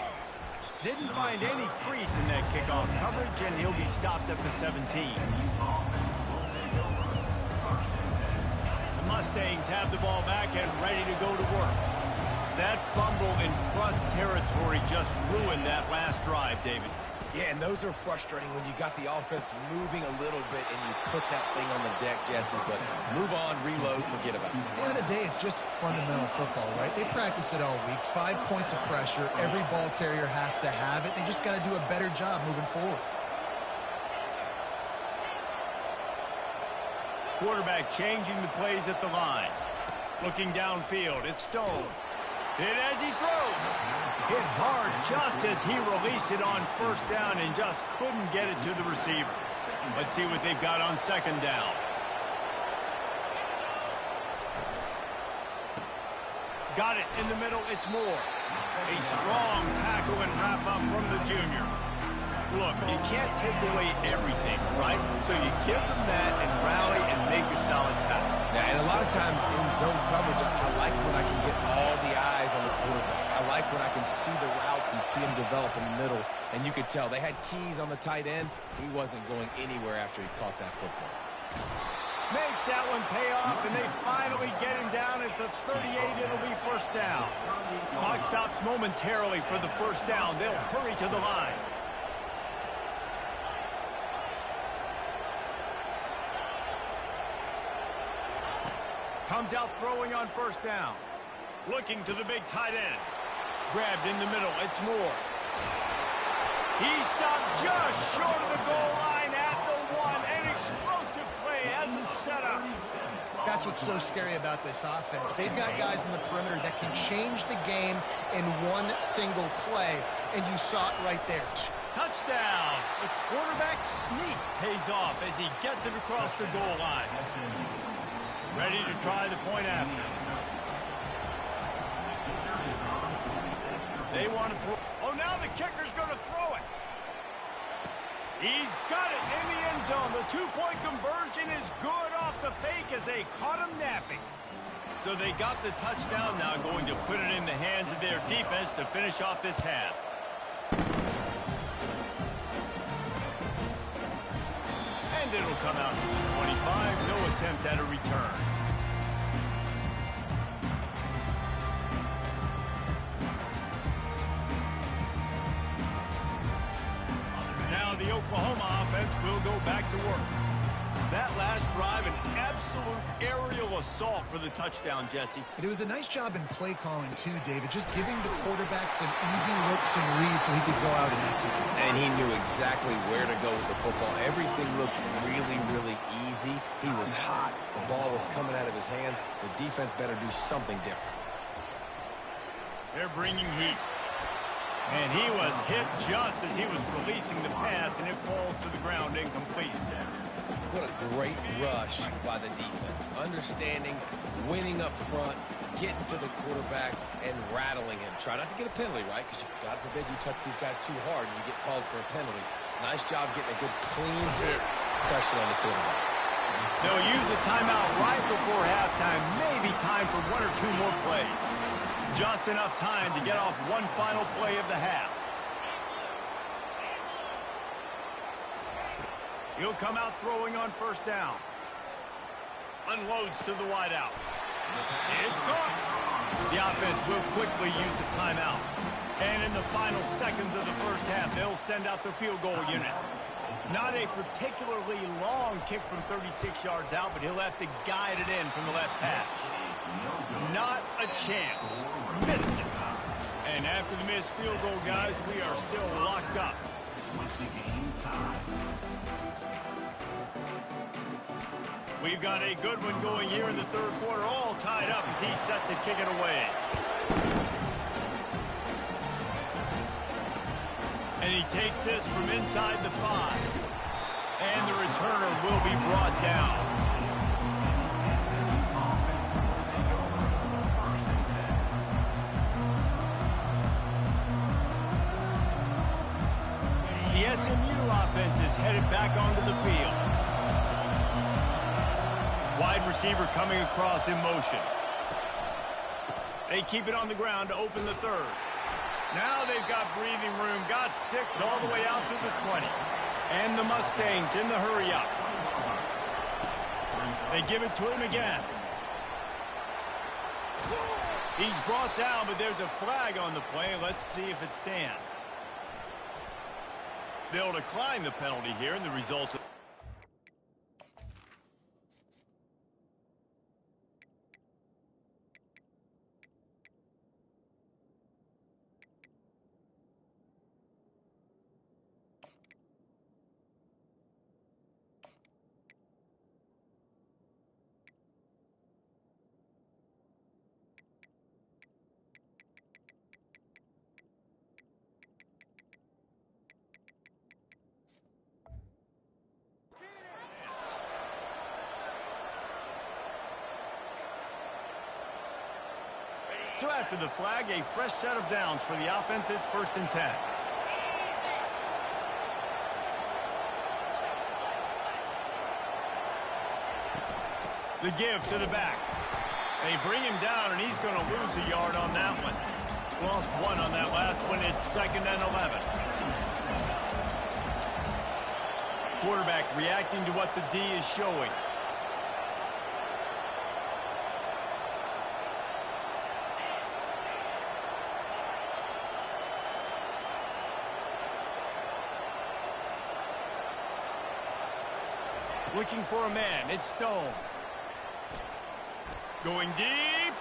Didn't find any crease in that kickoff coverage, and he'll be stopped at the 17. Mustangs have the ball back and ready to go to work. That fumble in crust territory just ruined that last drive, David. Yeah, and those are frustrating when you got the offense moving a little bit and you put that thing on the deck, Jesse. But move on, reload, forget about it. At the end of the day, it's just fundamental football, right? They practice it all week. 5 points of pressure. Every ball carrier has to have it. They just got to do a better job moving forward. Quarterback changing the plays at the line. Looking downfield, it's Stone. Hit as he throws. Hit hard just as he released it on 1st down and just couldn't get it to the receiver. Let's see what they've got on 2nd down. Got it in the middle, it's Moore. A strong tackle and wrap up from the junior. Look, you can't take away everything, right? So you give them that and rally and make a solid tackle. Now, and a lot of times in zone coverage, I like when I can get all the eyes on the quarterback. I like when I can see the routes and see him develop in the middle. And you could tell they had keys on the tight end. He wasn't going anywhere after he caught that football. Makes that one pay off, and they finally get him down at the 38. It'll be 1st down. Clock stops momentarily for the 1st down. They'll hurry to the line. Comes out throwing on 1st down. Looking to the big tight end. Grabbed in the middle. It's Moore. He stopped just short of the goal line at the 1. An explosive play has him set up. That's what's so scary about this offense. They've got guys in the perimeter that can change the game in one single play, and you saw it right there. Touchdown. The quarterback sneak pays off as he gets it across the goal line. Ready to try the point after. They want to throw. Oh, now the kicker's going to throw it. He's got it in the end zone. The 2-point conversion is good off the fake as they caught him napping. So they got the touchdown, now going to put it in the hands of their defense to finish off this half. And it'll come out to the 25. No attempt at a return. Now the Oklahoma offense will go back to work. That last drive, an absolute aerial assault for the touchdown, Jesse. But it was a nice job in play calling, too, David, just giving the quarterback some easy looks and reads so he could go out and execute. And he knew exactly where to go with the football. Everything looked really, really easy. He was hot. The ball was coming out of his hands. The defense better do something different. They're bringing heat. And he was hit just as he was releasing the pass, and it falls to the ground incomplete. What a great rush by the defense. Understanding, winning up front, getting to the quarterback, and rattling him. Try not to get a penalty, right? Because God forbid you touch these guys too hard and you get called for a penalty. Nice job getting a good clean hit pressure on the quarterback. They'll use a timeout right before halftime. Maybe time for one or two more plays. Just enough time to get off one final play of the half. He'll come out throwing on first down. Unloads to the wideout. It's caught. The offense will quickly use a timeout. And in the final seconds of the first half, they'll send out the field goal unit. Not a particularly long kick from 36 yards out, but he'll have to guide it in from the left hash. Not a chance. Missed it. And after the missed field goal, guys, we are still locked up. We've got a good one going here in the third quarter, all tied up as he's set to kick it away. And he takes this from inside the 5. And the returner will be brought down. The SMU offense is headed back onto the field. Wide receiver coming across in motion. They keep it on the ground to open the third. Now they've got breathing room, got 6 all the way out to the 20. And the Mustangs in the hurry up. They give it to him again. He's brought down, but there's a flag on the play. Let's see if it stands. They'll decline the penalty here, and the result of So after the flag, a fresh set of downs for the offense. It's 1st and 10. The give to the back. They bring him down, and he's going to lose a yard on that one. Lost 1 on that last one. It's 2nd and 11. Quarterback reacting to what the D is showing. Looking for a man. It's Stone. Going deep.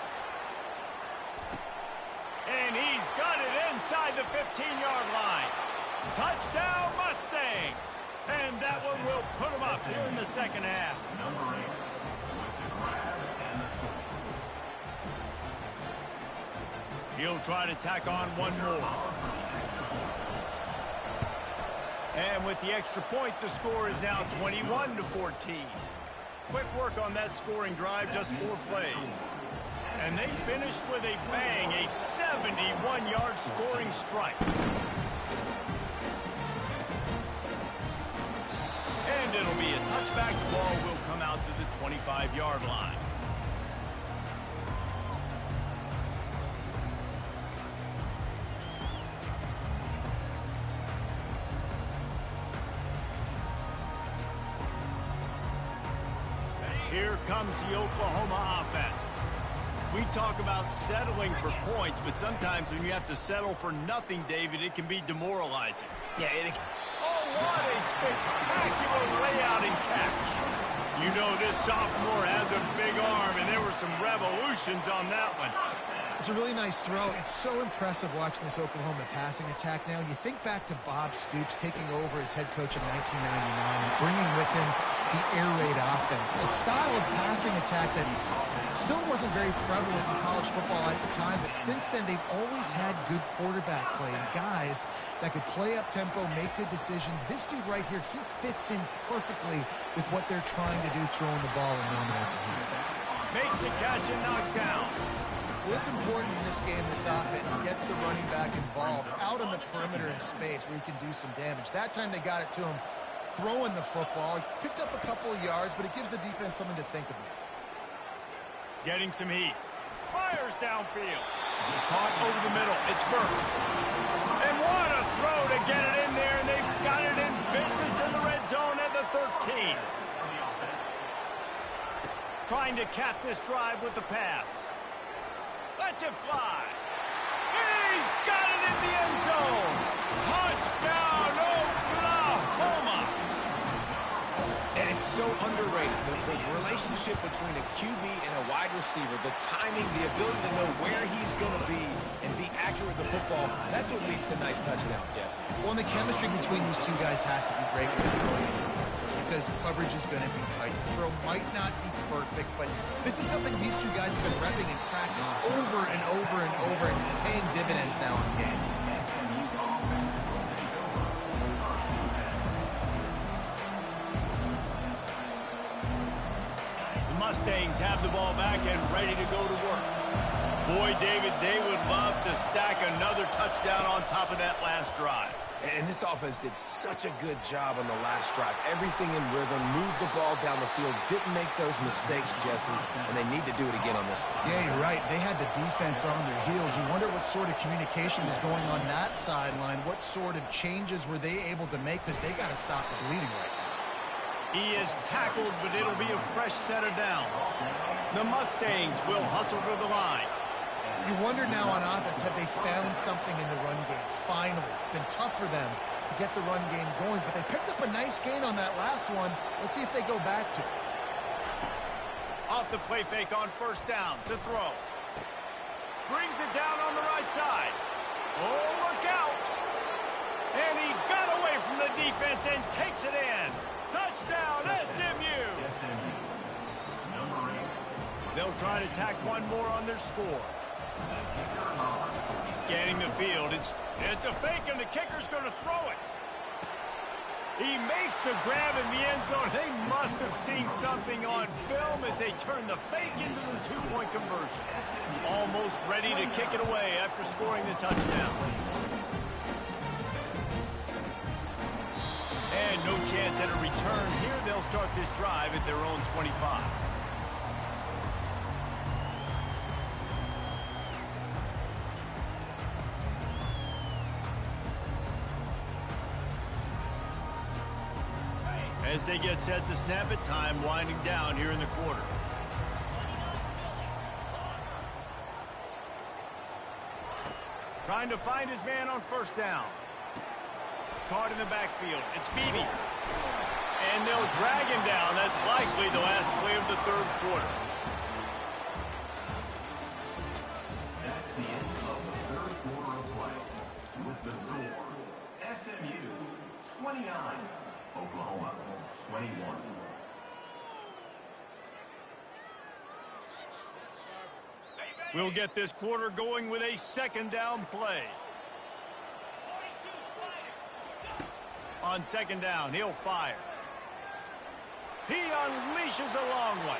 And he's got it inside the 15-yard line. Touchdown, Mustangs. And that one will put them up here in the second half. Number 8 with the grab and the score. He'll try to tack on one more. And with the extra point, the score is now 21-14. Quick work on that scoring drive, just 4 plays. And they finished with a bang, a 71-yard scoring strike. And it'll be a touchback. The ball will come out to the 25-yard line. Here comes the Oklahoma offense. We talk about settling for points, but sometimes when you have to settle for nothing, David, it can be demoralizing. Yeah, Oh, what a spectacular layout and catch. You know this sophomore has a big arm, and there were some revolutions on that one. It's a really nice throw. It's so impressive watching this Oklahoma passing attack now. You think back to Bob Stoops taking over as head coach in 1999 and bringing with him the air raid offense, a style of passing attack that still wasn't very prevalent in college football at the time, but since then they've always had good quarterback play and guys that could play up tempo, make good decisions. This dude right here, he fits in perfectly with what they're trying to do throwing the ball in Norman, Oklahoma. Makes the catch and knocked down. Well, it's important in this game, this offense gets the running back involved out on the perimeter in space where he can do some damage. That time they got it to him throwing the football. He picked up a couple of yards, but it gives the defense something to think about. Getting some heat. Fires downfield. Caught over the middle. It's Burks. And what a throw to get it in there, and they've got it in business in the red zone at the 13. Trying to cap this drive with the pass. Lets it fly. He's got it in the end zone. Touchdown, Oklahoma. And it's so underrated. The relationship between a QB and a wide receiver, the timing, the ability to know where he's going to be and be accurate with the football, that's what leads to nice touchdowns, Jesse. Well, and the chemistry between these two guys has to be great when they're throwing because coverage is going to be tight. The throw might not be perfect, but this is something these two guys have been repping in practice over and over and over, and it's paying dividends now in the game. The Mustangs have the ball back and ready to go to work. Boy, David, they would love to stack another touchdown on top of that last drive. And this offense did such a good job on the last drive. Everything in rhythm, moved the ball down the field, didn't make those mistakes, Jesse, and they need to do it again on this one. Yeah, you're right. They had the defense on their heels. You wonder what sort of communication was going on that sideline. What sort of changes were they able to make because they got to stop the bleeding right now. He is tackled, but it'll be a fresh set of downs. The Mustangs will hustle to the line. You wonder now on offense, have they found something in the run game? Finally, it's been tough for them to get the run game going, but they picked up a nice gain on that last one. Let's see if they go back to it. Off the play fake on first down to throw. Brings it down on the right side. Oh, look out. And he got away from the defense and takes it in. Touchdown, SMU. They'll try to tack one more on their score. Scanning the field. It's a fake, and the kicker's going to throw it. He makes the grab in the end zone. They must have seen something on film as they turn the fake into the two-point conversion. Almost ready to kick it away after scoring the touchdown. And no chance at a return here. They'll start this drive at their own 25. As they get set to snap it, time winding down here in the quarter. Trying to find his man on first down. Caught in the backfield. It's Beebe. And they'll drag him down. That's likely the last play of the third quarter. That's the end of the third quarter of play. With the score, SMU 29, Oklahoma 21. We'll get this quarter going with a second down play. On second down, he'll fire. He unleashes a long one.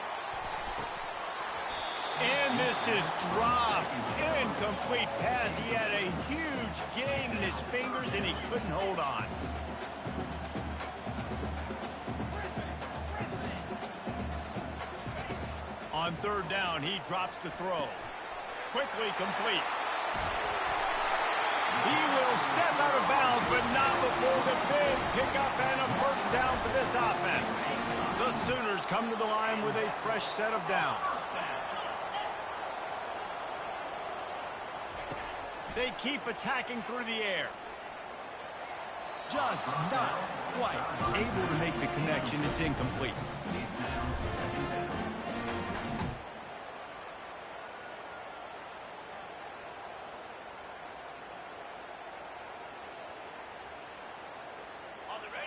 And this is dropped. Incomplete pass. He had a huge gain in his fingers, and he couldn't hold on. On third down, he drops to throw. Quickly complete. He will step out of bounds, but not before the big pickup and a first down for this offense. The Sooners come to the line with a fresh set of downs. They keep attacking through the air. Just not quite able to make the connection. It's incomplete.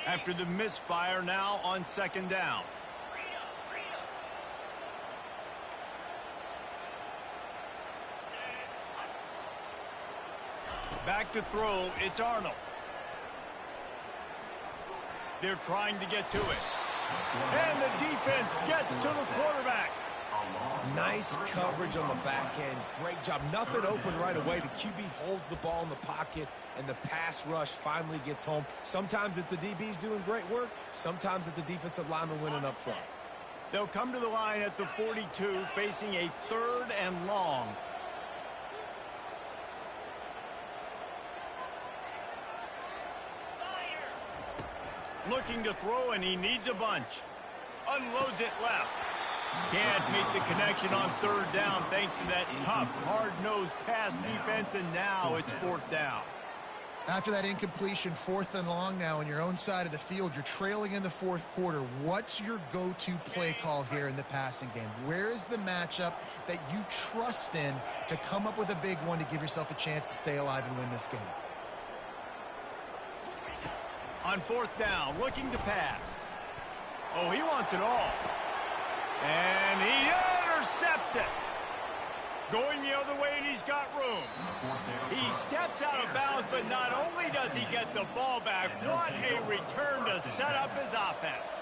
After the misfire, now on second down. Back to throw, it's Arnold. They're trying to get to it. And the defense gets to the quarterback. Nice coverage on the back end. Great job. Nothing open right away. The QB holds the ball in the pocket, and the pass rush finally gets home. Sometimes it's the DBs doing great work. Sometimes it's the defensive lineman winning up front. They'll come to the line at the 42, facing a 3rd and long. Looking to throw, and he needs a bunch. Unloads it left. Can't make the connection on 3rd down thanks to that tough, hard-nosed pass defense, and now it's 4th down. After that incompletion, 4th and long now on your own side of the field, you're trailing in the 4th quarter. What's your go-to play call here in the passing game? Where is the matchup that you trust in to come up with a big one to give yourself a chance to stay alive and win this game? On 4th down, looking to pass. Oh, he wants it all. And he intercepts it. Going the other way, and he's got room. He steps out of bounds, but not only does he get the ball back, what a return to set up his offense.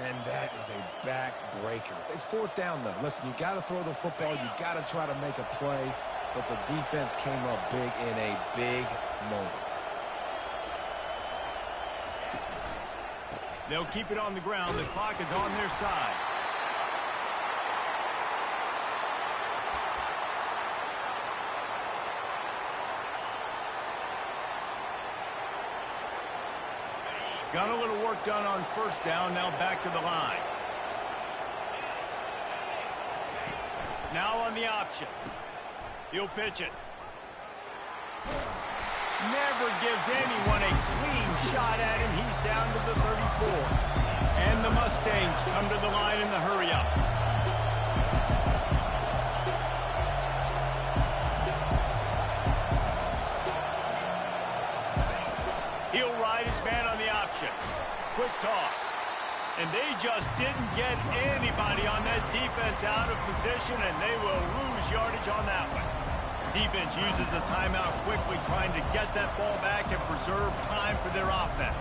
And that is a back-breaker. It's 4th down, though. Listen, you got to throw the football. You got to try to make a play. But the defense came up big in a big moment. They'll keep it on the ground. The clock is on their side. Got a little work done on 1st down. Now back to the line. Now on the option. He'll pitch it. Never gives anyone a clean shot at him. He's down to the 34. And the Mustangs come to the line in the hurry-up. He'll ride his man on the option. Quick toss. And they just didn't get anybody on that defense out of position, and they will lose yardage on that one. Defense uses a timeout quickly, trying to get that ball back and preserve time for their offense.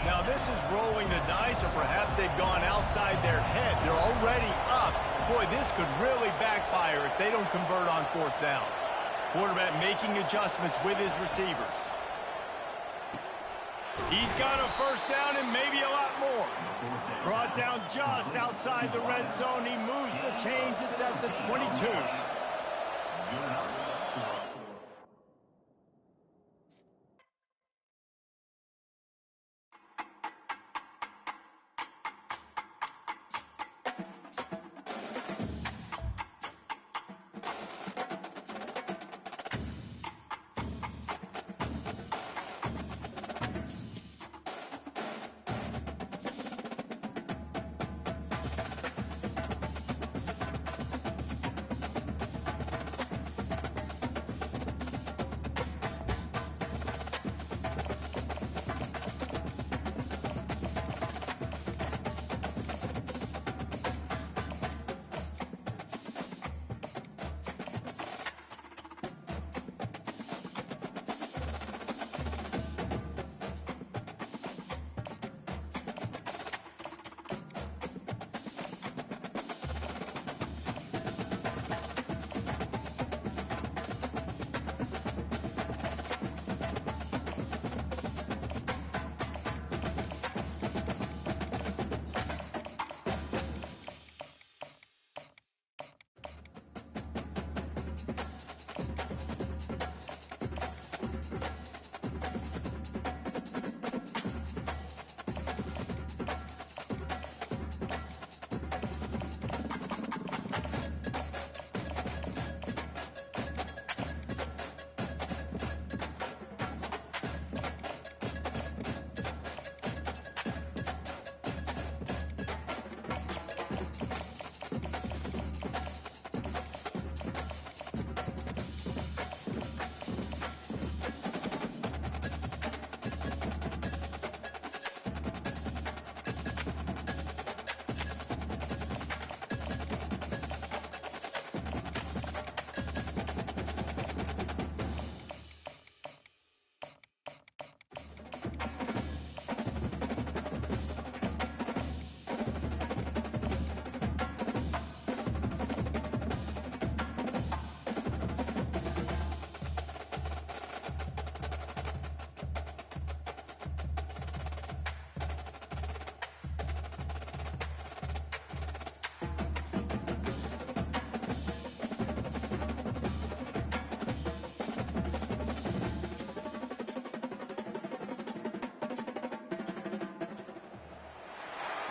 Now this is rolling the dice, or perhaps they've gone outside their head. They're already up. Boy, this could really backfire if they don't convert on 4th down. Quarterback making adjustments with his receivers. He's got a 1st down and maybe a lot more. Brought down just outside the red zone. He moves the chains. It's at the 22.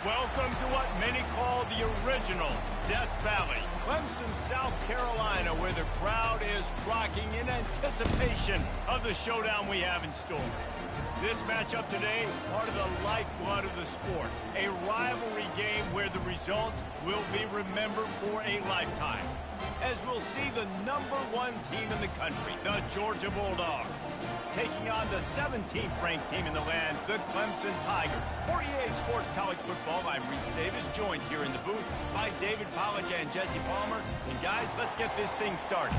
Welcome to what many call the original Death Valley, Clemson, South Carolina, where the crowd is rocking in anticipation of the showdown we have in store. This matchup today, part of the lifeblood of the sport, a rivalry game where the results will be remembered for a lifetime. As we'll see the #1 team in the country, the Georgia Bulldogs, taking on the 17th ranked team in the land, the Clemson Tigers. For EA Sports College Football, I'm Reese Davis, joined here in the booth by David Pollack and Jesse Palmer. And guys, let's get this thing started.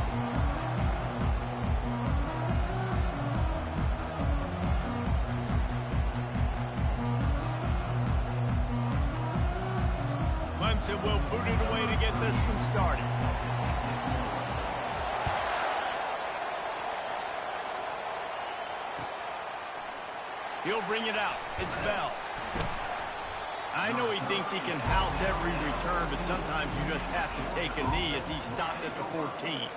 Clemson will boot it away to get this one started. He'll bring it out. It's Bell. I know he thinks he can house every return, but sometimes you just have to take a knee as he stopped at the 14.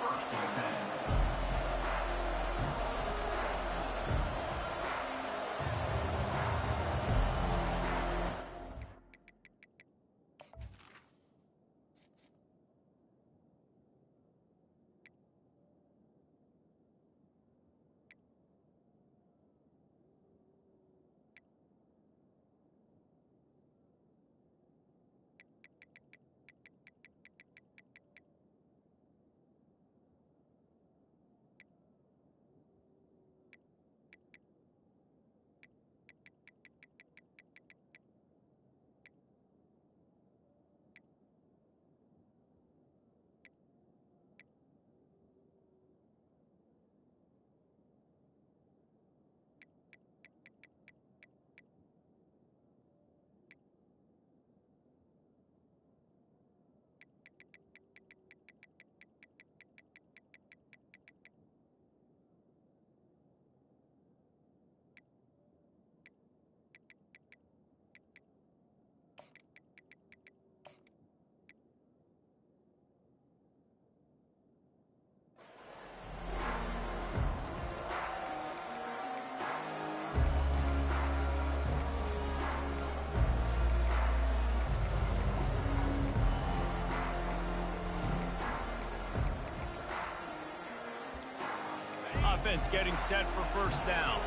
Offense getting set for first down.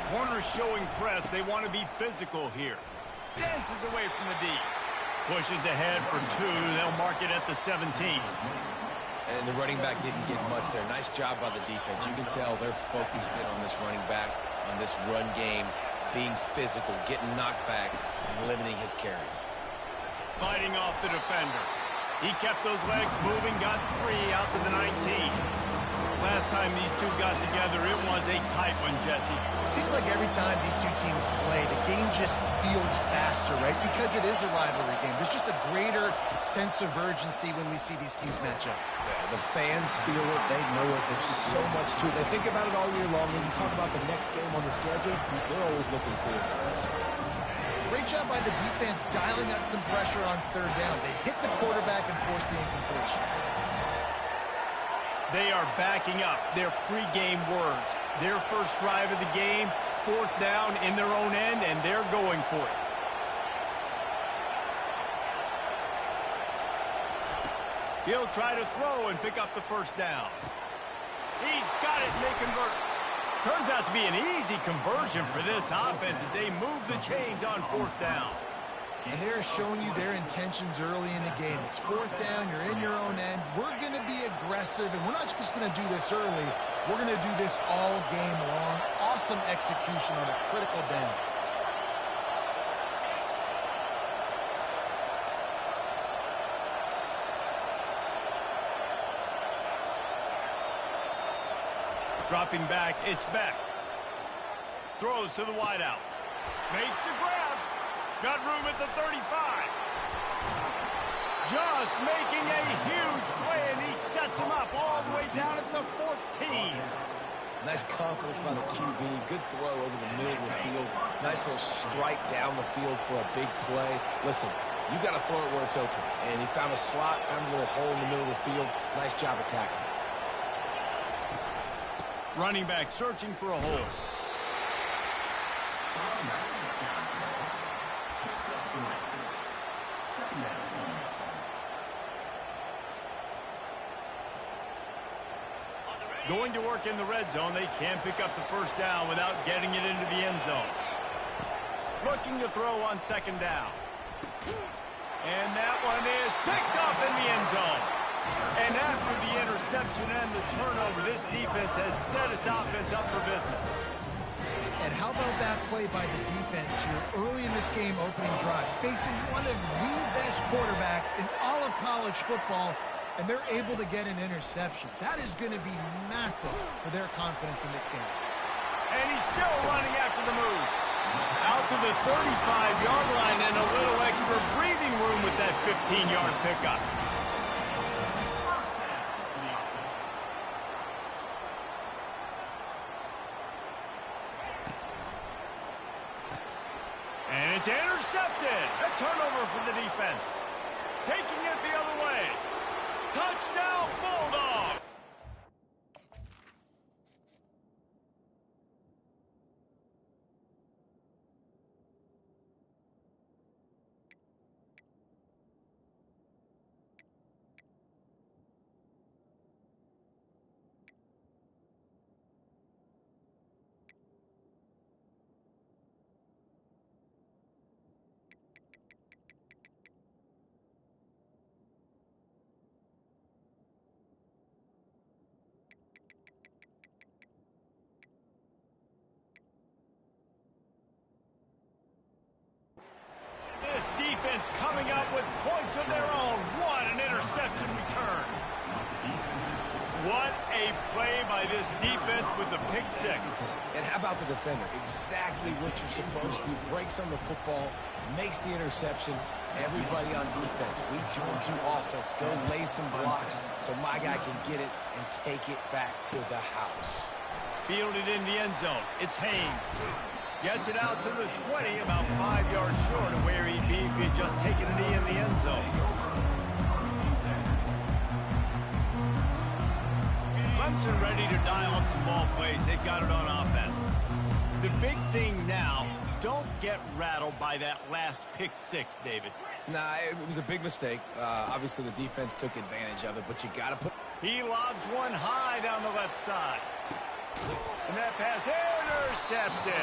Corners showing press. They want to be physical here. Dances away from the D. Pushes ahead for 2. They'll mark it at the 17. And the running back didn't get much there. Nice job by the defense. You can tell they're focused in on this running back, on this run game, being physical, getting knockbacks, and limiting his carries. Fighting off the defender. He kept those legs moving, got 3 out to the 19. Last time these two got together, it was a tight one, Jesse. It seems like every time these two teams play, the game just feels faster, right? Because it is a rivalry game. There's just a greater sense of urgency when we see these teams match up. Yeah, the fans feel it. They know it. There's so much to it. They think about it all year long. When you talk about the next game on the schedule, they're always looking forward to this one. Great job by the defense dialing out some pressure on third down. They hit the quarterback and forced the incompletion. They are backing up their pregame words. Their first drive of the game, 4th down in their own end, and they're going for it. He'll try to throw and pick up the first down. He's got it, and they convert. Turns out to be an easy conversion for this offense as they move the chains on 4th down. And they're showing you their intentions early in the game. It's 4th down, you're in your own end. We're going to be aggressive, and we're not just going to do this early. We're going to do this all game long. Awesome execution on a critical down. Dropping back, it's Beck. Throws to the wideout. Makes the grab. Got room at the 35. Just making a huge play, and he sets him up all the way down at the 14. Nice confidence by the QB. Good throw over the middle of the field. Nice little strike down the field for a big play. Listen, you got to throw it where it's open. And he found a slot, found a little hole in the middle of the field. Nice job attacking it. Running back searching for a hole. Going to work in the red zone. They can't pick up the first down without getting it into the end zone. Looking to throw on second down. And that one is picked up in the end zone. And after the interception and the turnover, this defense has set its offense up for business. And how about that play by the defense here early in this game opening drive, facing one of the best quarterbacks in all of college football, and they're able to get an interception. That is going to be massive for their confidence in this game. And he's still running after the move. Out to the 35-yard line and a little extra breathing room with that 15-yard pickup. And it's intercepted. A turnover for the defense. Taking it the other way. Touchdown, Bulldogs! This defense coming up with points of their own. What an interception return. What a play by this defense with the pick six. And how about the defender? Exactly what you're supposed to do. Breaks on the football, makes the interception. Everybody on defense, we turn to offense. Go lay some blocks so my guy can get it and take it back to the house. Fielded in the end zone. It's Haynes. Gets it out to the 20, about 5 yards short of where he'd be if he had just taken a knee in the end zone. Clemson ready to dial up some ball plays. They've got it on offense. The big thing now, don't get rattled by that last pick six, David. Nah, it was a big mistake. Obviously, the defense took advantage of it, but you got to put... He lobs one high down the left side. And that pass intercepted.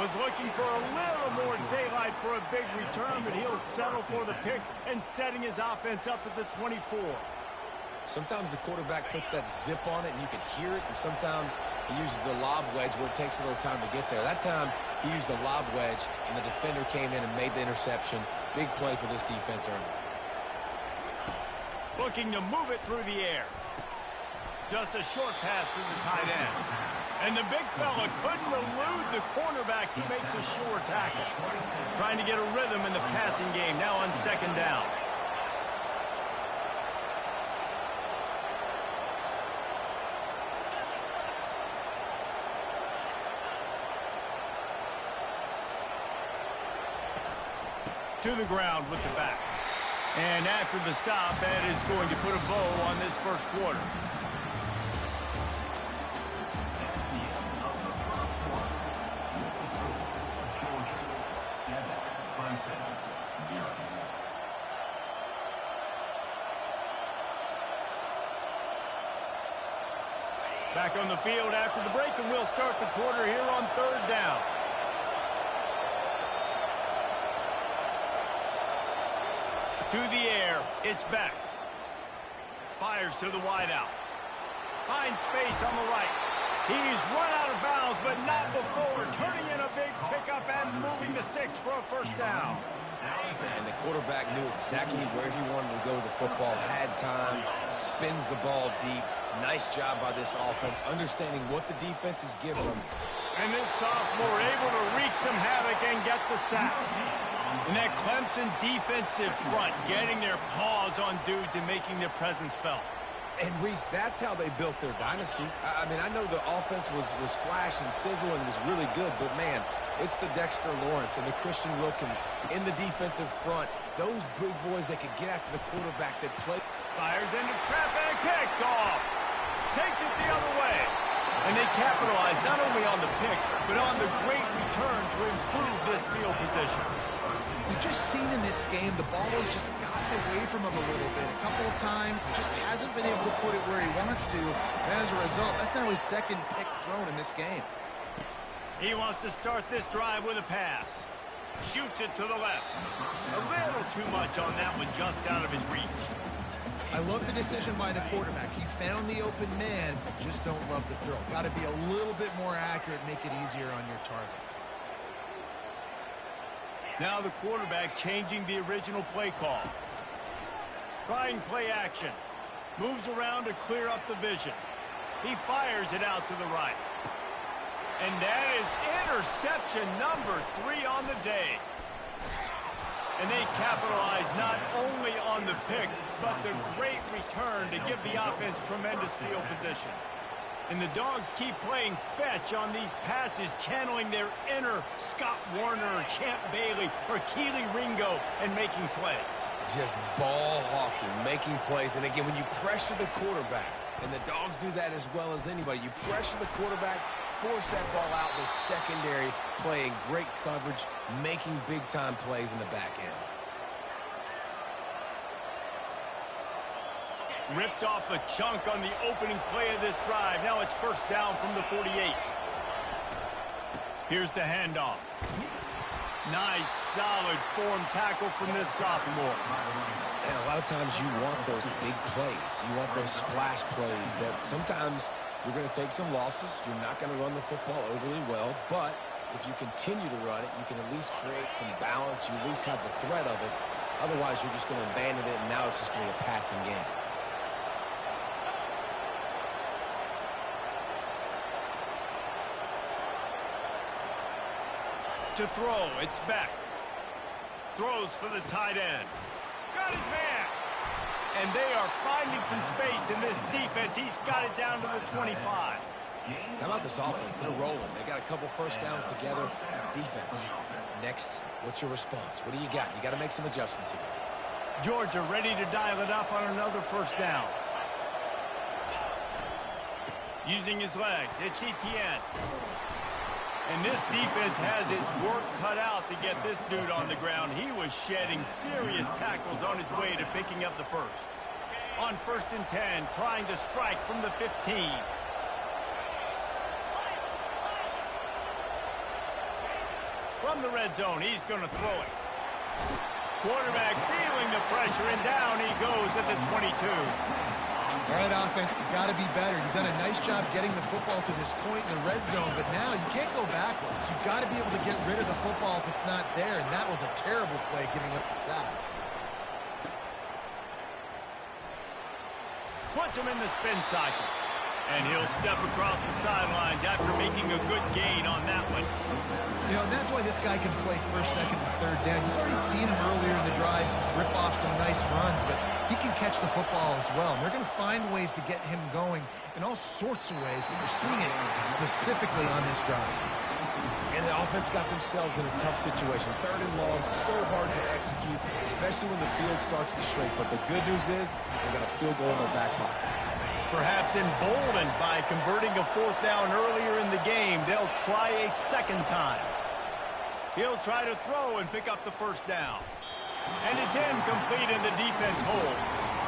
Was looking for a little more daylight for a big return, but he'll settle for the pick and setting his offense up at the 24. Sometimes the quarterback puts that zip on it and you can hear it, and sometimes he uses the lob wedge where it takes a little time to get there. That time he used the lob wedge and the defender came in and made the interception. Big play for this defense early. Looking to move it through the air. Just a short pass to the tight end. And the big fella couldn't elude the cornerback. He makes a sure tackle. Trying to get a rhythm in the passing game now on second down. To the ground with the back. And after the stop, that is going to put a bow on this first quarter. Back on the field after the break, and we'll start the quarter here on third down. To the air, it's Beck. Fires to the wideout. Finds space on the right. He's run out of bounds, but not before turning in a big pickup and moving the sticks for a first down. And the quarterback knew exactly where he wanted to go with the football, had time, spins the ball deep. Nice job by this offense, understanding what the defense is giving them. And this sophomore able to wreak some havoc and get the sack. And that Clemson defensive front getting their paws on dudes and making their presence felt. And, Reese, that's how they built their dynasty. I mean, I know the offense was flash and sizzle and was really good, but, man, it's the Dexter Lawrence and the Christian Wilkins in the defensive front. Those big boys that could get after the quarterback that play. Fires into traffic, picked off. Takes it the other way. And they capitalize not only on the pick, but on the great return to improve this field position. We've just seen in this game the ball has just gotten away from him a little bit. A couple of times, just hasn't been able to put it where he wants to. And as a result, that's now his second pick thrown in this game. He wants to start this drive with a pass. Shoots it to the left. A little too much on that one, just out of his reach. I love the decision by the quarterback. He found the open man, just don't love the throw. Got to be a little bit more accurate, make it easier on your target. Now the quarterback changing the original play call. Trying play action. Moves around to clear up the vision. He fires it out to the right. And that is interception number 3 on the day. And they capitalize not only on the pick, but the great return to give the offense tremendous field position. And the Dogs keep playing fetch on these passes, channeling their inner Scott Warner or Champ Bailey or Keely Ringo and making plays. Just ball hawking, making plays. And again, when you pressure the quarterback, and the Dogs do that as well as anybody, you pressure the quarterback, force that ball out in the secondary, playing great coverage, making big-time plays in the back end. Ripped off a chunk on the opening play of this drive. Now it's first down from the 48. Here's the handoff. Nice, solid form tackle from this sophomore. And a lot of times you want those big plays. You want those splash plays. But sometimes you're going to take some losses. You're not going to run the football overly well. But if you continue to run it, you can at least create some balance. You at least have the threat of it. Otherwise, you're just going to abandon it, and now it's just going to be a passing game. To throw, it's Beck. Throws for the tight end. Got his man. And they are finding some space in this defense. He's got it down to the 25. How about this offense? They're rolling. They got a couple first downs together. Defense. Next, what's your response? What do you got? You got to make some adjustments here. Georgia ready to dial it up on another first down. Using his legs, it's Etienne. And this defense has its work cut out to get this dude on the ground. He was shedding serious tackles on his way to picking up the first. On 1st and 10, trying to strike from the 15. From the red zone, he's going to throw it. Quarterback feeling the pressure, and down he goes at the 22. All right, offense has got to be better. You've done a nice job getting the football to this point in the red zone, but now you can't go backwards. You've got to be able to get rid of the football if it's not there, and that was a terrible play giving up the sack. Puts him in the spin cycle. And he'll step across the sidelines after making a good gain on that one. You know, and that's why this guy can play first, second, and third down. You've already seen him earlier in the drive rip off some nice runs, but he can catch the football as well. And they're going to find ways to get him going in all sorts of ways, but you're seeing it specifically on this drive. And the offense got themselves in a tough situation. 3rd and long, so hard to execute, especially when the field starts to shrink. But the good news is they got a field goal in their back pocket. Perhaps emboldened by converting a 4th down earlier in the game, they'll try a second time. He'll try to throw and pick up the first down. And it's incomplete, and the defense holds.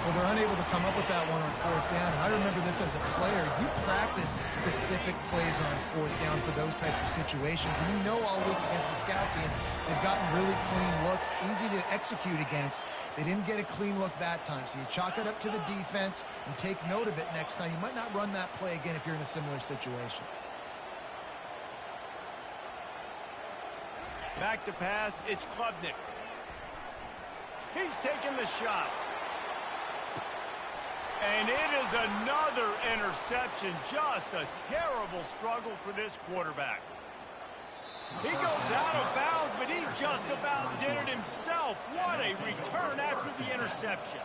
Well, they're unable to come up with that one on 4th down. And I remember this as a player. You practice specific plays on 4th down for those types of situations. And you know all week against the scout team, they've gotten really clean looks, easy to execute against. They didn't get a clean look that time. So you chalk it up to the defense and take note of it next time. You might not run that play again if you're in a similar situation. Back to pass, it's Klubnik. He's taking the shot. And it is another interception. Just a terrible struggle for this quarterback. He goes out of bounds, but he just about did it himself. What a return after the interception.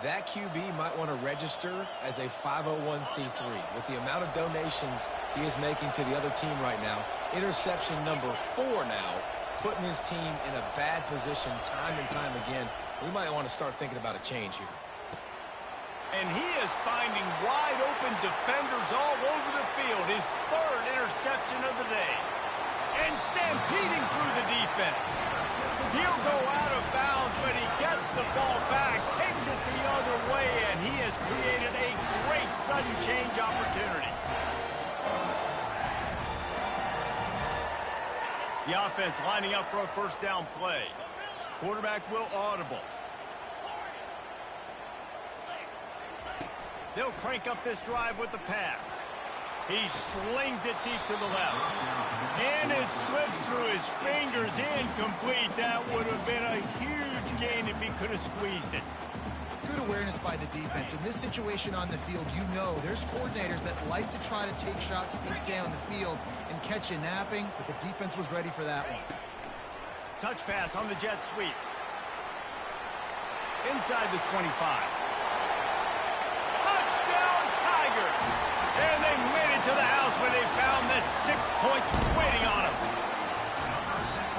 That QB might want to register as a 501c3. With the amount of donations he is making to the other team right now, interception number 4 now, putting his team in a bad position time and time again. We might want to start thinking about a change here. And he is finding wide-open defenders all over the field. His third interception of the day. And stampeding through the defense. He'll go out of bounds, but he gets the ball back, takes it the other way, and he has created a great sudden change opportunity. The offense lining up for a first down play. Quarterback will audible. They'll crank up this drive with the pass. He slings it deep to the left. And it slips through his fingers, incomplete. That would have been a huge gain if he could have squeezed it. Good awareness by the defense. In this situation on the field, you know there's coordinators that like to try to take shots deep down the field and catch you napping, but the defense was ready for that one. Touch pass on the jet sweep. Inside the 25. Touchdown, Tigers! And they made it to the house when they found that 6 points waiting on them.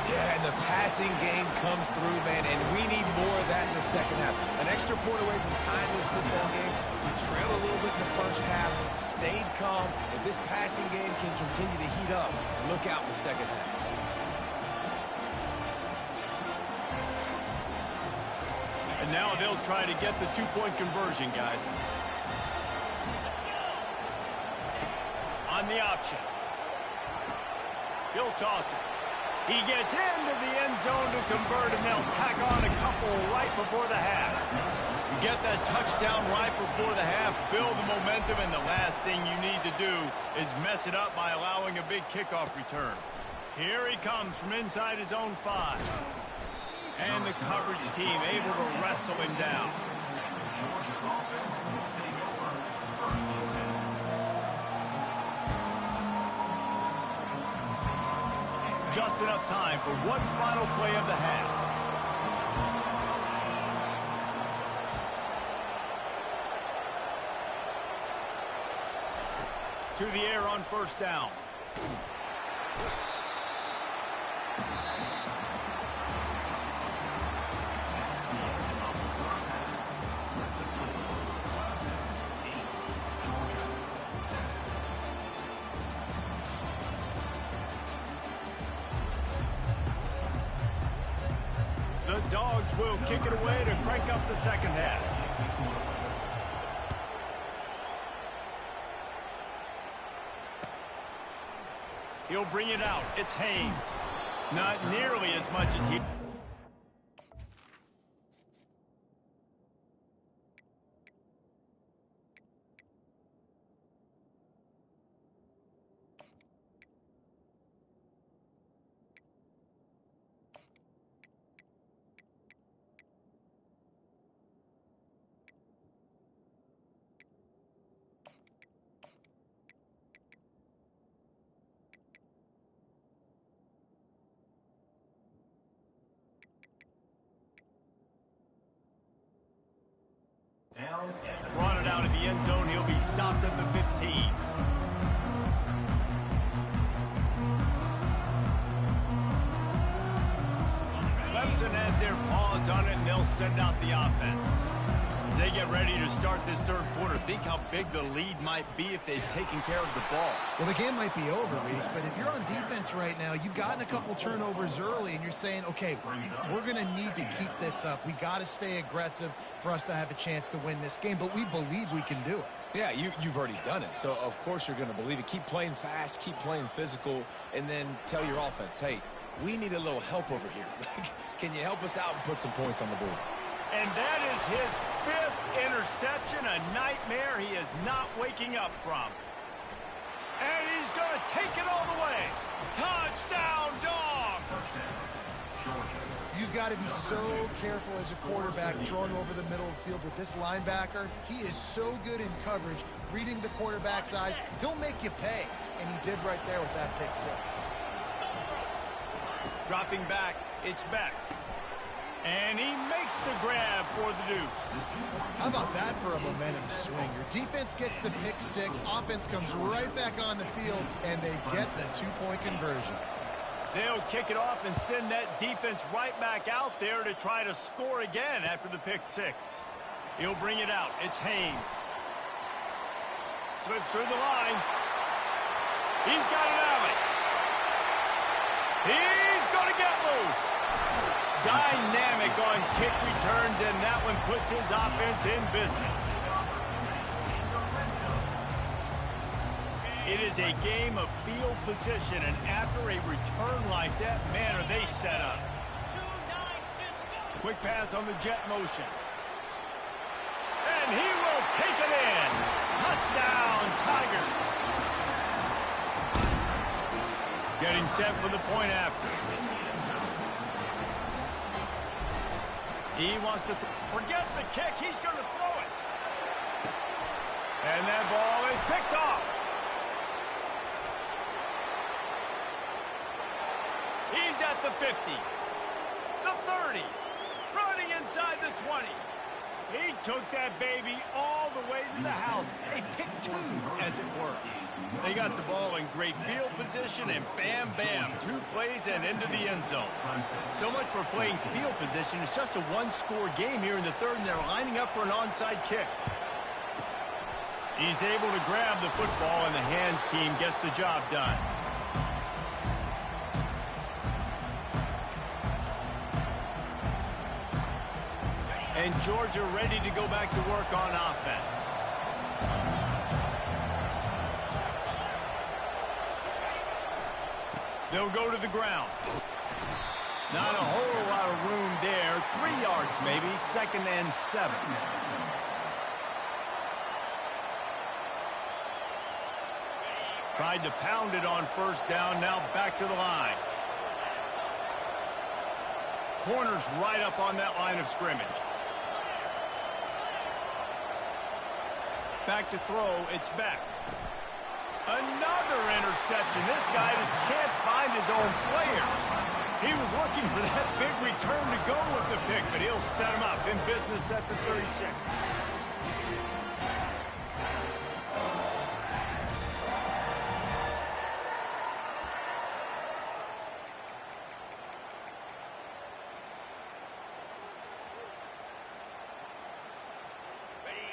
Yeah, and the passing game comes through, man, and we need more of that in the second half. An extra point away from tying this football game. We trailed a little bit in the first half, stayed calm. If this passing game can continue to heat up, look out in the second half. And now they'll try to get the two-point conversion, guys. On the option. He'll toss it. He gets into the end zone to convert, and they'll tack on a couple right before the half. You get that touchdown right before the half, build the momentum, and the last thing you need to do is mess it up by allowing a big kickoff return. Here he comes from inside his own 5. And the coverage team able to wrestle him down. Just enough time for one final play of the half. To the air on first down. The Dogs will kick it away to crank up the second half. He'll bring it out. It's Haynes. Not nearly as much as he... Brought it out of the end zone. He'll be stopped at the 15. Clemson has their paws on it, and they'll send out the offense. As they get ready to start this third quarter, think how big the lead might be if they've taken care of the ball. Well, the game might be over, Reese, but if you're on defense right now, you've gotten a couple turnovers early, and you're saying, okay, we're going to need to keep this up. We got to stay aggressive for us to have a chance to win this game, but we believe we can do it. Yeah, you've already done it, so of course you're going to believe it. Keep playing fast, keep playing physical, and then tell your offense, hey, we need a little help over here. Can you help us out and put some points on the board? And that is his 5th interception, a nightmare he is not waking up from. And he's going to take it all the way. Touchdown, Dogs! You've got to be so careful as a quarterback throwing over the middle of the field with this linebacker. He is so good in coverage, reading the quarterback's eyes. He'll make you pay, and he did right there with that pick 6. Dropping back, it's Beck. And he makes the grab for the deuce. How about that for a momentum swing? Your defense gets the pick 6, offense comes right back on the field, and they get the 2-point conversion. They'll kick it off and send that defense right back out there to try to score again after the pick 6. He'll bring it out. It's Haynes. Slips through the line. He's got an alley. He's going to get loose. Dynamic on kick returns, and that one puts his offense in business. It is a game of field position, and after a return like that, man, are they set up. Quick pass on the jet motion. And he will take it in. Touchdown, Tigers. Getting set for the point after. He wants to forget the kick. He's going to throw it. And that ball is picked off. He's at the 50, the 30, running inside the 20. He took that baby all the way to the house. A pick two, as it were. They got the ball in great field position, and bam, bam, 2 plays and into the end zone. So much for playing field position. It's just a one-score game here in the third, and they're lining up for an onside kick. He's able to grab the football, and the hands team gets the job done. And Georgia ready to go back to work on offense. They'll go to the ground. Not a whole lot of room there. 3 yards maybe, 2nd and 7. Tried to pound it on first down, now back to the line. Corners right up on that line of scrimmage. Back to throw, it's Beck. Another interception. This guy just can't find his own players. He was looking for that big return to go with the pick, but he'll set him up in business at the 36.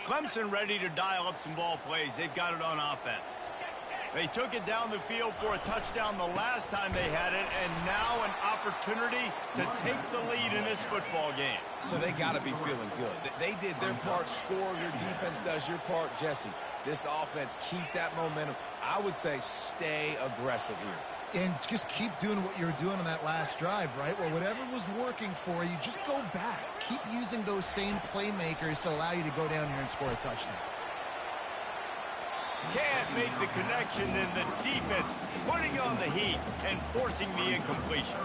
Clemson ready to dial up some ball plays. They've got it on offense. They took it down the field for a touchdown the last time they had it, and now an opportunity to take the lead in this football game. So they got to be feeling good. They did their part, score. Your defense does your part, Jesse. This offense, keep that momentum. I would say stay aggressive here. And just keep doing what you were doing on that last drive, right? Well, whatever was working for you, just go back. Keep using those same playmakers to allow you to go down here and score a touchdown. Can't make the connection, and the defense putting on the heat and forcing the incompletion.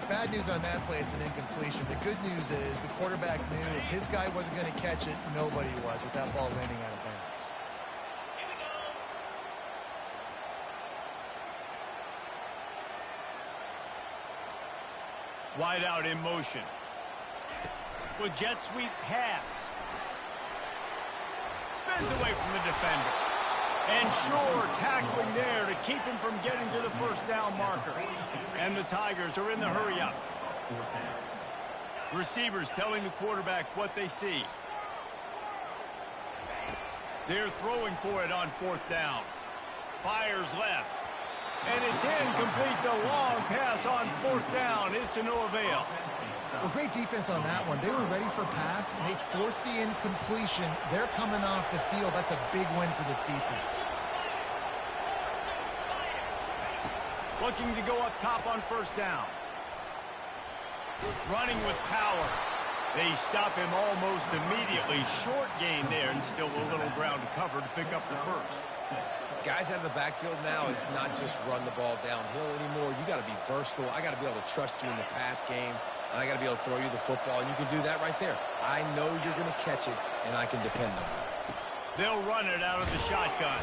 Bad news on that play, it's an incompletion. The good news is the quarterback knew if his guy wasn't going to catch it, nobody was with that ball landing out of bounds. Wide out in motion. With jet sweep pass. Spins away from the defender. And sure, tackling there to keep him from getting to the first down marker. And the Tigers are in the hurry up. Receivers telling the quarterback what they see. They're throwing for it on 4th down. Fires left. And it's incomplete. The long pass on 4th down is to no avail. Well, great defense on that one. They were ready for pass, and they forced the incompletion. They're coming off the field. That's a big win for this defense. Looking to go up top on 1st down. Running with power. They stop him almost immediately. Short gain there, and still a little ground to cover to pick up the first. Guys out of the backfield now, it's not just run the ball downhill anymore. You got to be versatile. I got to be able to trust you in the pass game, and I got to be able to throw you the football, and you can do that right there. I know you're going to catch it, and I can depend on it. They'll run it out of the shotgun.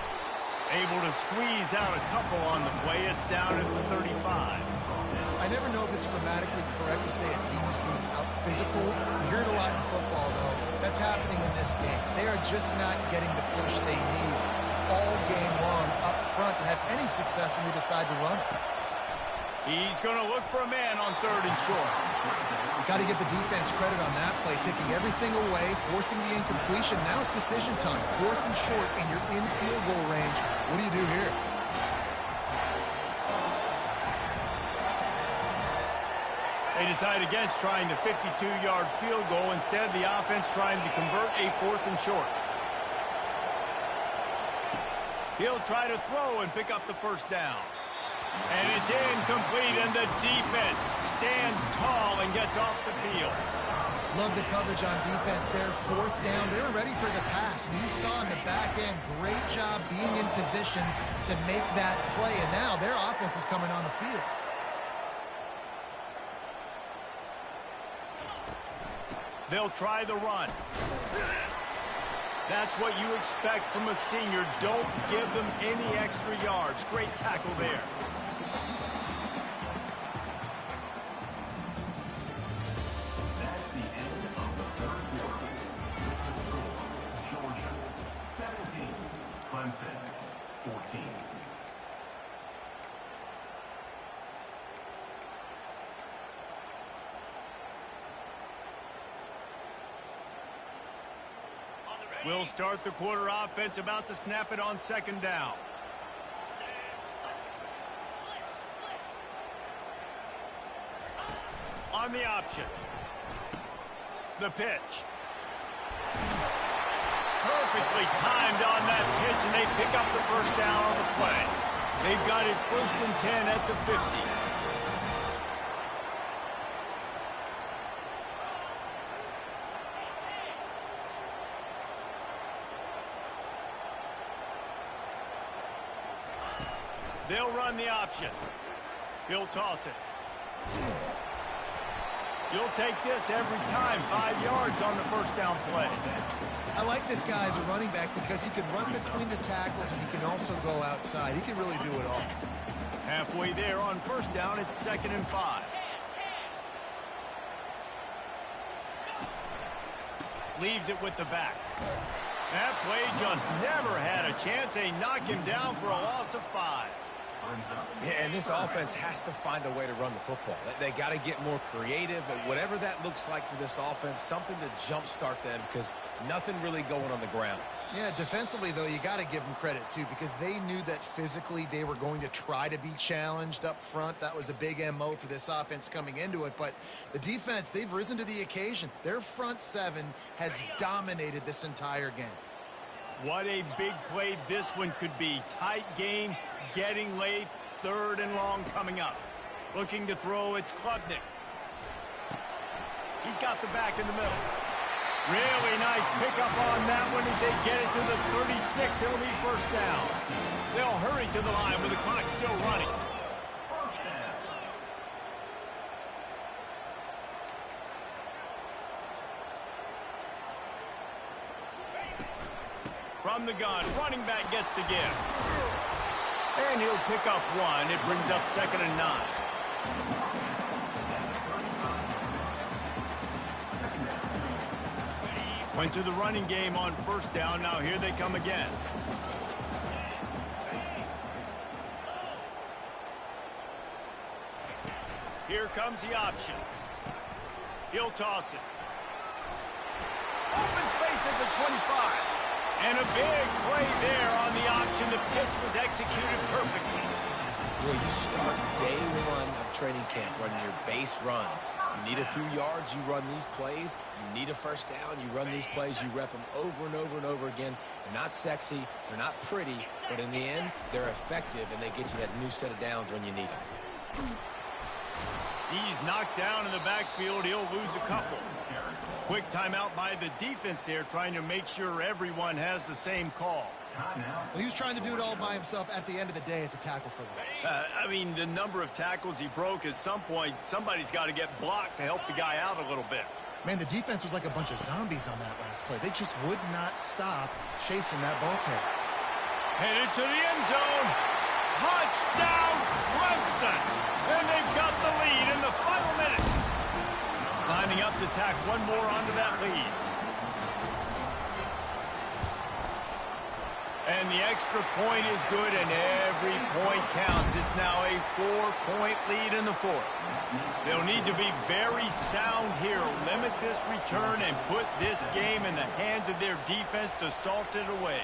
Able to squeeze out a couple on the play. It's down at the 35. I never know if it's grammatically correct to say a team's being out-physical. You hear it a lot in football, though. That's happening in this game. They are just not getting the push they need all game long up front to have any success when we decide to run. He's going to look for a man on 3rd and short. Got to give the defense credit on that play, taking everything away, forcing the incompletion. Now it's decision time. 4th and short, and you're in field goal range. What do you do here? They decide against trying the 52-yard field goal. Instead, the offense trying to convert a 4th and short. He'll try to throw and pick up the first down. And it's incomplete, and the defense stands tall and gets off the field. Love the coverage on defense there. 4th down. They were ready for the pass. And you saw in the back end, great job being in position to make that play. And now their offense is coming on the field. They'll try the run. That's what you expect from a senior. Don't give them any extra yards. Great tackle there. That's the end of the 3rd quarter. The score, Georgia 17, Clemson 14. We'll start the quarter offense, about to snap it on 2nd down. On the option. The pitch. Perfectly timed on that pitch, and they pick up the first down on the play. They've got it 1st and 10 at the 50. They'll run the option. He'll toss it. You'll take this every time. 5 yards on the first down play. I like this guy as a running back because he can run between the tackles and he can also go outside. He can really do it all. Halfway there on 1st down, it's 2nd and 5. Leaves it with the back. That play just never had a chance. They knock him down for a loss of 5. Yeah, and this offense has to find a way to run the football. They got to get more creative, and whatever that looks like for this offense, something to jumpstart them because nothing really going on the ground. Yeah, defensively, though, you got to give them credit, too, because they knew that physically they were going to try to be challenged up front. That was a big MO for this offense coming into it. But the defense, they've risen to the occasion. Their front 7 has dominated this entire game. What a big play this one could be. Tight game, getting late, 3rd and long coming up. Looking to throw, it's Klubnik. He's got the back in the middle. Really nice pickup on that one as they get it to the 36. It'll be 1st down. They'll hurry to the line with the clock still running. From the gun, running back gets to give. And he'll pick up 1. It brings up 2nd and 9. Went to the running game on 1st down. Now here they come again. Here comes the option. He'll toss it. Open space at the 25. And a big play there on the option. The pitch was executed perfectly. Well, you start day 1 of training camp running your base runs. You need a few yards, you run these plays. You need a 1st down, you run these plays. You rep them over and over and over again. They're not sexy, they're not pretty, but in the end, they're effective, and they get you that new set of downs when you need them. He's knocked down in the backfield. He'll lose a couple. Quick timeout by the defense there, trying to make sure everyone has the same call. Well, he was trying to do it all by himself. At the end of the day, it's a tackle for loss. I mean, the number of tackles he broke, at some point, somebody's got to get blocked to help the guy out a little bit. Man, the defense was like a bunch of zombies on that last play. They just would not stop chasing that ball carrier. Headed to the end zone. Touchdown, Clemson! And they've got the lead in the final minute. Lining up to tack one more onto that lead. And the extra point is good, and every point counts. It's now a 4-point lead in the fourth. They'll need to be very sound here, limit this return, and put this game in the hands of their defense to salt it away.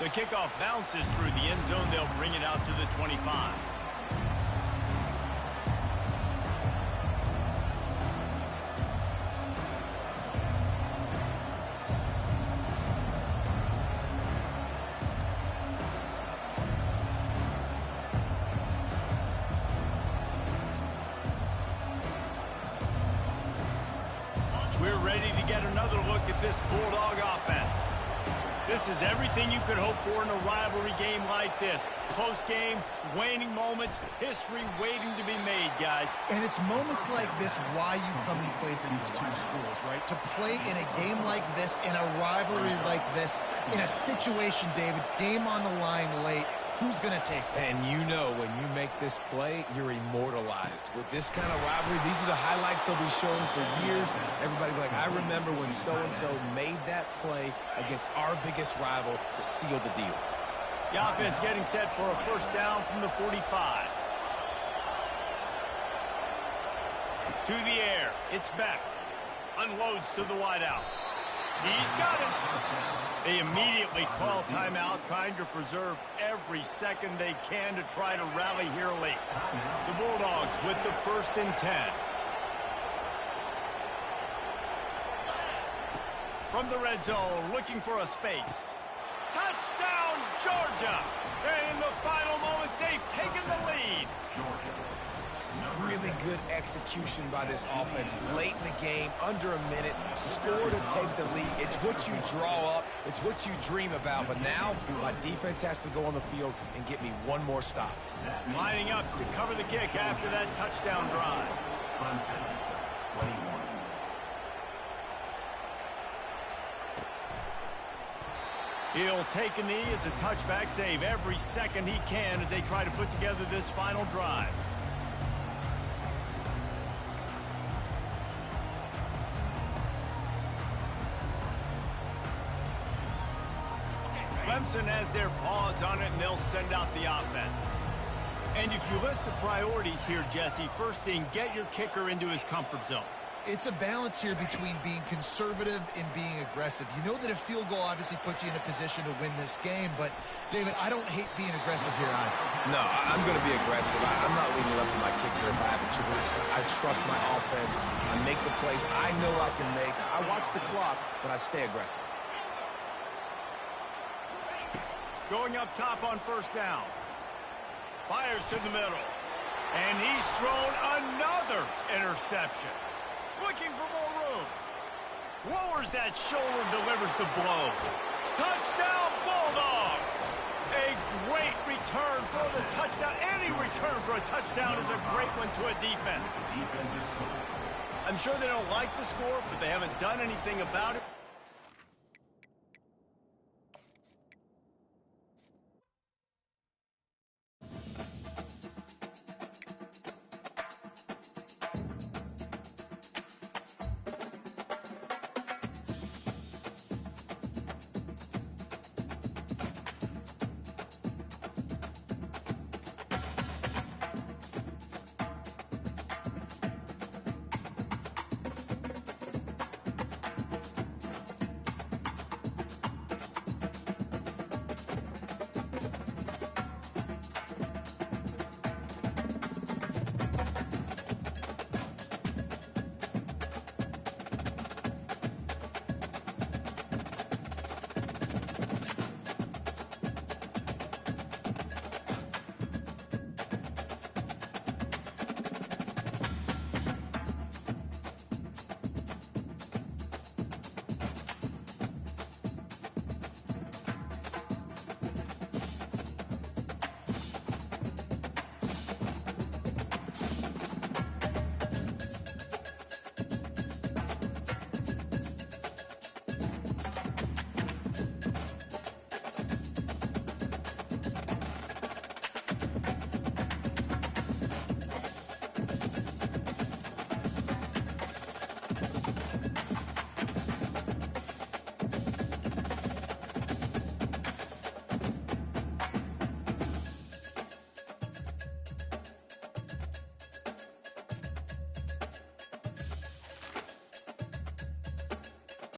The kickoff bounces through the end zone. They'll bring it out to the 25. We're ready to get another look at this Bulldog offense. This is everything you could hope for in a rivalry game like this. Close game, waning moments, history waiting to be made, guys. And it's moments like this why you come and play for these two schools, right? To play in a game like this, in a rivalry like this, in a situation, David, game on the line late, who's going to take it? And you know when you make this play, you're immortalized. With this kind of rivalry, these are the highlights they'll be showing for years. Everybody will be like, I remember when so-and-so made that play against our biggest rival to seal the deal. The offense getting set for a first down from the 45. To the air. It's Beck. Unloads to the wideout. He's got it. They immediately call timeout, trying to preserve every second they can to try to rally here late. The Bulldogs with the 1st and 10. From the red zone, looking for a space. Touchdown, Georgia! And in the final moments, they've taken the lead. Really good execution by this offense. Late in the game, under a minute, score to take the lead. It's what you draw up. It's what you dream about. But now, my defense has to go on the field and get me one more stop. Lining up to cover the kick after that touchdown drive. He'll take a knee. It's a touchback save every second he can as they try to put together this final drive. Clemson has their paws on it, and they'll send out the offense. And if you list the priorities here, Jesse, first thing, get your kicker into his comfort zone. It's a balance here between being conservative and being aggressive. You know that a field goal obviously puts you in a position to win this game, but, David, I don't hate being aggressive here either. No, I'm going to be aggressive. I'm not leaving it up to my kicker if I have a choice. I trust my offense. I make the plays I know I can make. I watch the clock, but I stay aggressive. Going up top on first down. Fires to the middle. And he's thrown another interception. Looking for more room. Lowers that shoulder, delivers the blow. Touchdown, Bulldogs! A great return for the touchdown. Any return for a touchdown is a great one to a defense. I'm sure they don't like the score, but they haven't done anything about it.